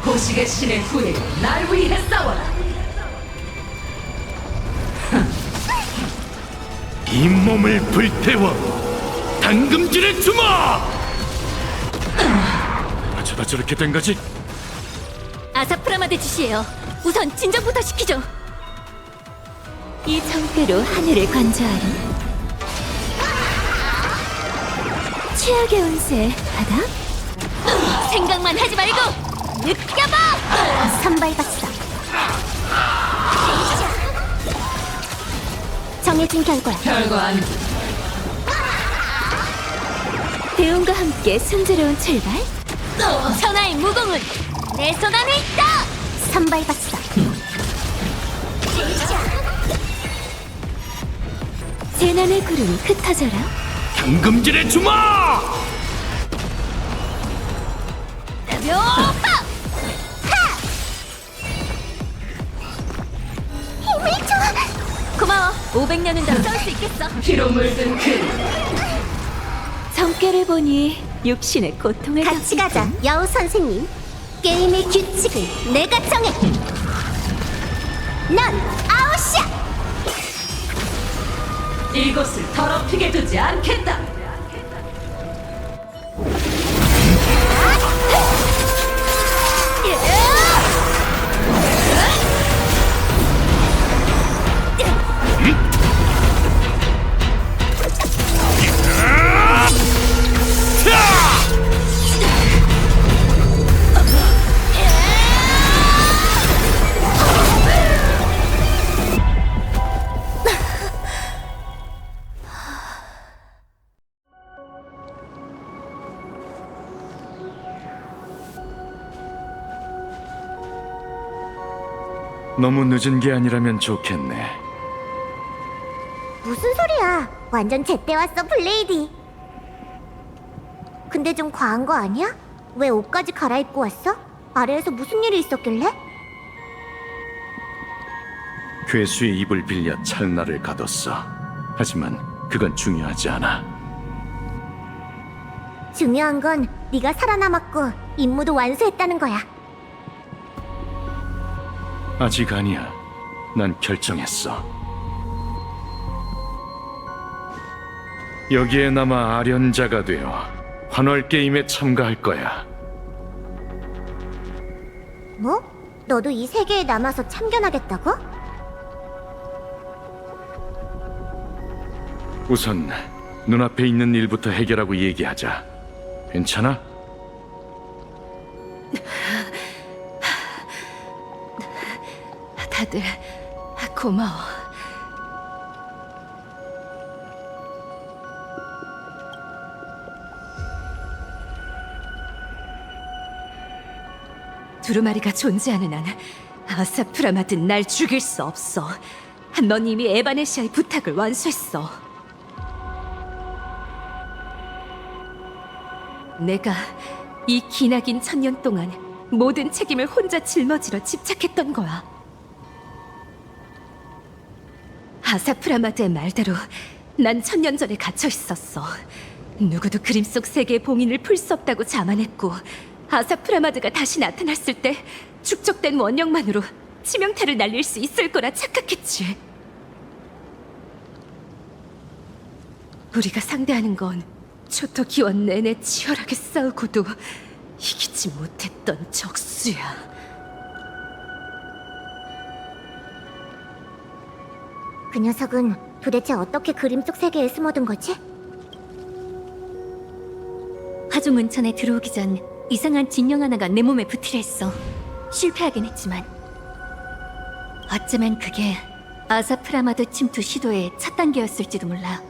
고식의 신의 후예가 날 위해 싸워라. 잇몸을 불태워 당금질을 주마! 어쩌다 저렇게 된 거지? 아사프라마드 지시예요. 우선 진정부터 시키죠. 이 정대로 하늘을 관저하리. 최악의 운세 받아? 생각만 하지 말고 느껴봐! 선발받기. 정해진 결과야. 결과한 대운과 함께 순조로운 출발. 천하의 무공은 내 손 안에 있다! 선발받기. 재난의 구름이 흩어져라. 당금질의 주마! 묘파! 힘을 줘. 고마워. 500년은 더 싸울 수 있겠어. 피로 물든 그 점괘를 보니 육신의 고통을 같이 겪겠군. 가자, 여우 선생님. 게임의 규칙을 내가 정해. 넌 아웃이야. 이곳을 더럽히게 두지 않겠다. 너무 늦은 게 아니라면 좋겠네. 무슨 소리야? 완전 제때 왔어, 블레이디. 근데 좀 과한 거 아니야? 왜 옷까지 갈아입고 왔어? 아래에서 무슨 일이 있었길래? 괴수의 입을 빌려 찰나를 가뒀어. 하지만 그건 중요하지 않아. 중요한 건 네가 살아남았고 임무도 완수했다는 거야. 아직 아니야. 난 결정했어. 여기에 남아 아련자가 되어 환월 게임에 참가할 거야. 뭐? 너도 이 세계에 남아서 참견하겠다고? 우선 눈앞에 있는 일부터 해결하고 얘기하자. 괜찮아? 다들 고마워. 두루마리가 존재하는 한 아사프라마든 날 죽일 수 없어. 넌 이미 에바네시아의 부탁을 완수했어. 내가 이 기나긴 1000년 동안 모든 책임을 혼자 짊어지러 집착했던 거야. 아사프라마드의 말대로 난 1000년 전에 갇혀 있었어. 누구도 그림 속 세계의 봉인을 풀 수 없다고 자만했고, 아사프라마드가 다시 나타났을 때 축적된 원력만으로 치명타를 날릴 수 있을 거라 착각했지. 우리가 상대하는 건 초토 기원 내내 치열하게 싸우고도 이기지 못했던 적수야. 그 녀석은 도대체 어떻게 그림 속 세계에 숨어든 거지? 화종 은천에 들어오기 전 이상한 진영 하나가 내 몸에 붙으려 했어. 실패하긴 했지만 어쩌면 그게 아사프라마드 침투 시도의 첫 단계였을지도 몰라.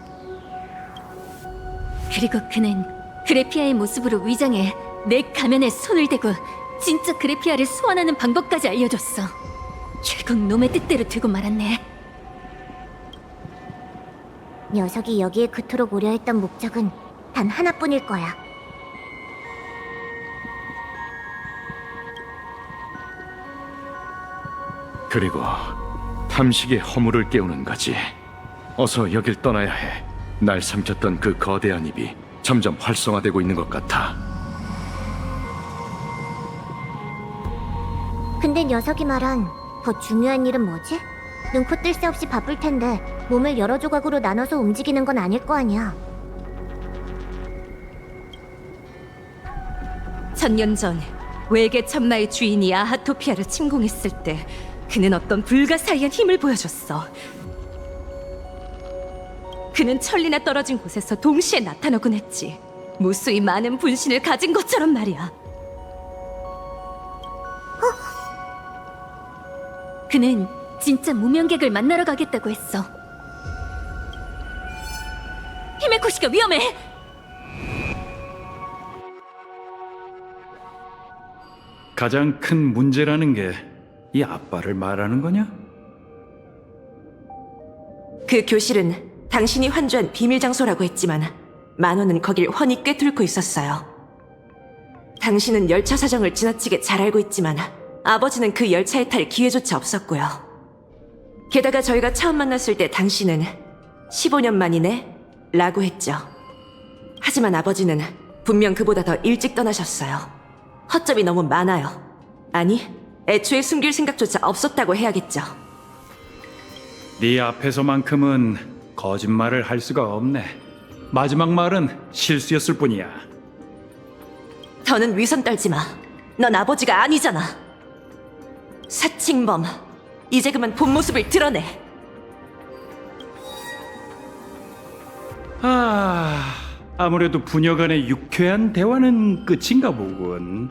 그리고 그는 그래피아의 모습으로 위장해 내 가면에 손을 대고 진짜 그래피아를 소환하는 방법까지 알려줬어. 결국 놈의 뜻대로 되고 말았네. 녀석이 여기에 그토록 오려 했던 목적은 단 하나뿐일 거야. 그리고 탐식의 허물을 깨우는 거지. 어서 여길 떠나야 해. 날 삼켰던 그 거대한 입이 점점 활성화되고 있는 것 같아. 근데 녀석이 말한 더 중요한 일은 뭐지? 눈코 뜰 새 없이 바쁠 텐데 몸을 여러 조각으로 나눠서 움직이는 건 아닐 거 아니야. 1000년 전 외계 천마의 주인이 아하토피아를 침공했을 때 그는 어떤 불가사의한 힘을 보여줬어. 그는 천리나 떨어진 곳에서 동시에 나타나곤 했지. 무수히 많은 분신을 가진 것처럼 말이야. 그는 진짜 무명객을 만나러 가겠다고 했어. 히메코시가 위험해! 가장 큰 문제라는 게 이 아빠를 말하는 거냐? 그 교실은 당신이 환주한 비밀 장소라고 했지만 만호는 거길 훤히 꿰뚫고 있었어요. 당신은 열차 사정을 지나치게 잘 알고 있지만 아버지는 그 열차에 탈 기회조차 없었고요. 게다가 저희가 처음 만났을 때 당신은 15년 만이네? 라고 했죠. 하지만 아버지는 분명 그보다 더 일찍 떠나셨어요. 허점이 너무 많아요. 아니, 애초에 숨길 생각조차 없었다고 해야겠죠. 네 앞에서만큼은 거짓말을 할 수가 없네. 마지막 말은 실수였을 뿐이야. 더는 위선 떨지 마. 넌 아버지가 아니잖아. 사칭범. 이제 그만 본 모습을 드러내. 아무래도 부녀 간의 유쾌한 대화는 끝인가 보군.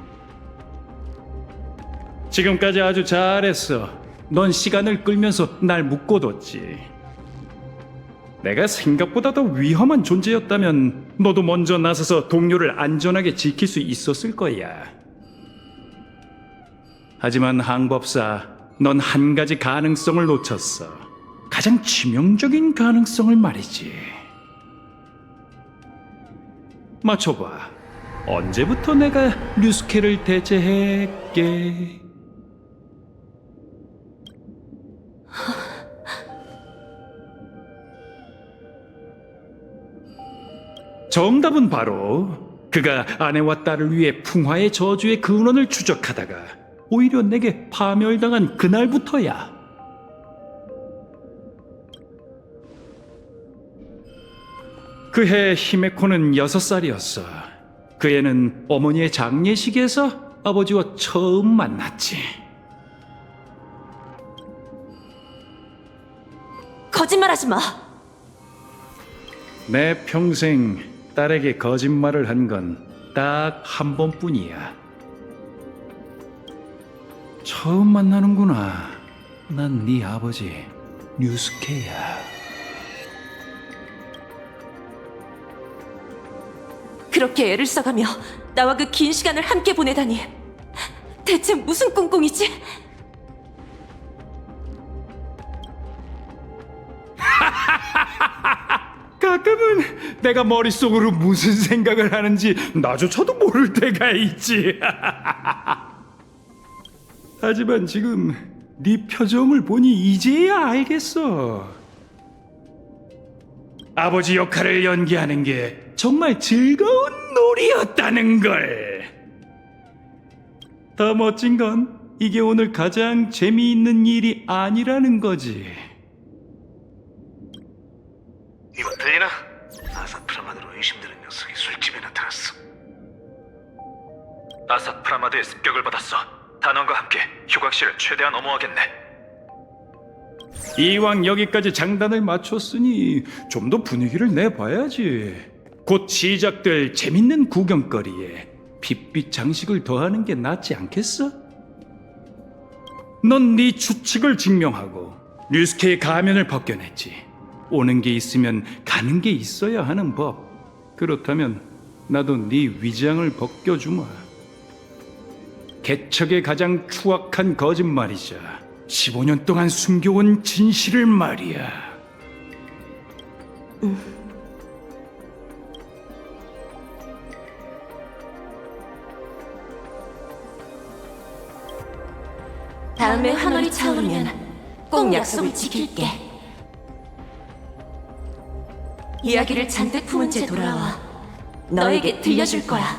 지금까지 아주 잘했어. 넌 시간을 끌면서 날 묶어뒀지. 내가 생각보다 더 위험한 존재였다면 너도 먼저 나서서 동료를 안전하게 지킬 수 있었을 거야. 하지만 항법사, 넌 한 가지 가능성을 놓쳤어. 가장 치명적인 가능성을 말이지. 맞춰봐. 언제부터 내가 류스케를 대체했게? 정답은 바로 그가 아내와 딸을 위해 풍화의 저주의 근원을 추적하다가 오히려 내게 파멸당한 그날부터야. 그해 히메코는 6살이었어. 그 애는 어머니의 장례식에서 아버지와 처음 만났지. 거짓말하지 마. 내 평생 딸에게 거짓말을 한 건 딱 한 번뿐이야. 처음 만나는구나. 난 네 아버지 류스케야. 그렇게 애를 써가며 나와 그 긴 시간을 함께 보내다니. 대체 무슨 꿍꿍이지? 가끔은 내가 머릿속으로 무슨 생각을 하는지 나조차도 모를 때가 있지. 하지만 지금 네 표정을 보니 이제야 알겠어. 아버지 역할을 연기하는 게 정말 즐거운 놀이였다는 걸. 더 멋진 건 이게 오늘 가장 재미있는 일이 아니라는 거지. 이거 들리나? 아사프라마드로 의심되는 녀석이 술집에 나타났어. 아사프라마드의 습격을 받았어. 단원과 함께 휴각실을 최대한 엄호하겠네. 이왕 여기까지 장단을 맞췄으니 좀 더 분위기를 내봐야지. 곧 시작될 재밌는 구경거리에 빛빛 장식을 더하는 게 낫지 않겠어? 넌 네 추측을 증명하고 류스케의 가면을 벗겨냈지. 오는 게 있으면 가는 게 있어야 하는 법. 그렇다면 나도 네 위장을 벗겨주마. 개척의 가장 추악한 거짓말이자 15년 동안 숨겨온 진실을 말이야. 다음에 하늘이 차오르면 꼭 약속을 지킬게. 이야기를 잔뜩 품은 채 돌아와 너에게 들려줄 거야.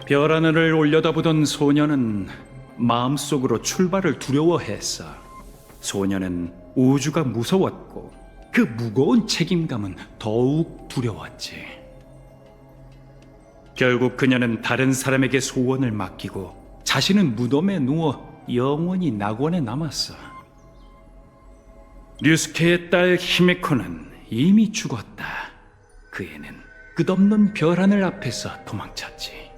별 하늘을 올려다보던 소녀는 마음속으로 출발을 두려워했어. 소녀는 우주가 무서웠고 그 무거운 책임감은 더욱 두려웠지. 결국 그녀는 다른 사람에게 소원을 맡기고 자신은 무덤에 누워 영원히 낙원에 남았어. 류스케의 딸 히메코는 이미 죽었다. 그 애는 끝없는 별 하늘 앞에서 도망쳤지.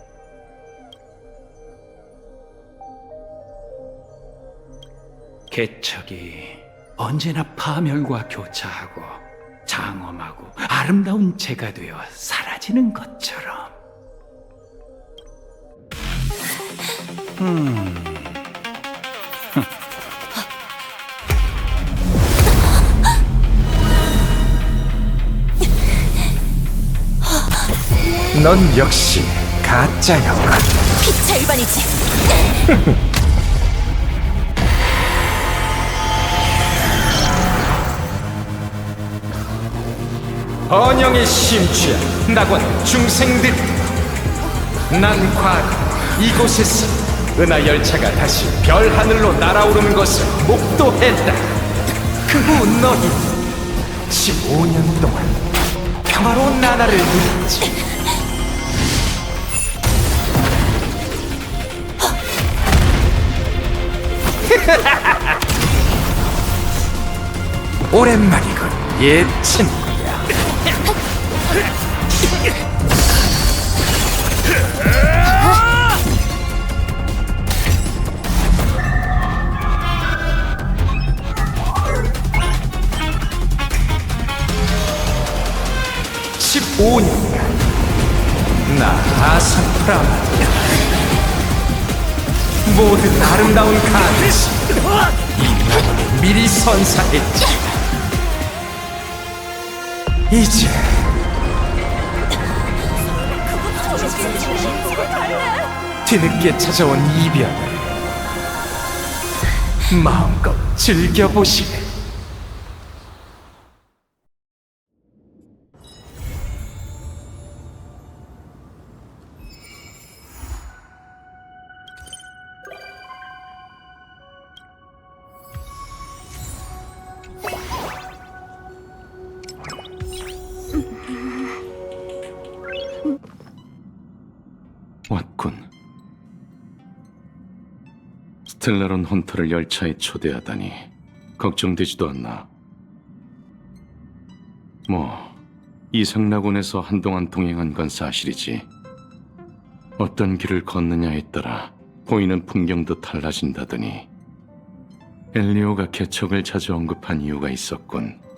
개척이 언제나 파멸과 교차하고 장엄하고 아름다운 재가 되어 사라지는 것처럼. 넌 역시 가짜였군. 피차 일반이지. 언영에 심취한 낙원 중생들, 난 과거 이곳에서 은하 열차가 다시 별 하늘로 날아오르는 것을 목도했다. 그 후 너희 15년 동안 평화로운 나날을 누렸지. 오랜만이군, 옛 친구야. 15년간 나 아사프라마드야. 모든 아름다운 가치 이 나무는 미리 선사했지. 이제 뒤늦게 찾아온 이별을 마음껏 즐겨보시네. 왔군. 스텔라론 헌터를 열차에 초대하다니 걱정되지도 않나. 이상락원에서 한동안 동행한 건 사실이지. 어떤 길을 걷느냐에 따라 보이는 풍경도 달라진다더니 엘리오가 개척을 자주 언급한 이유가 있었군.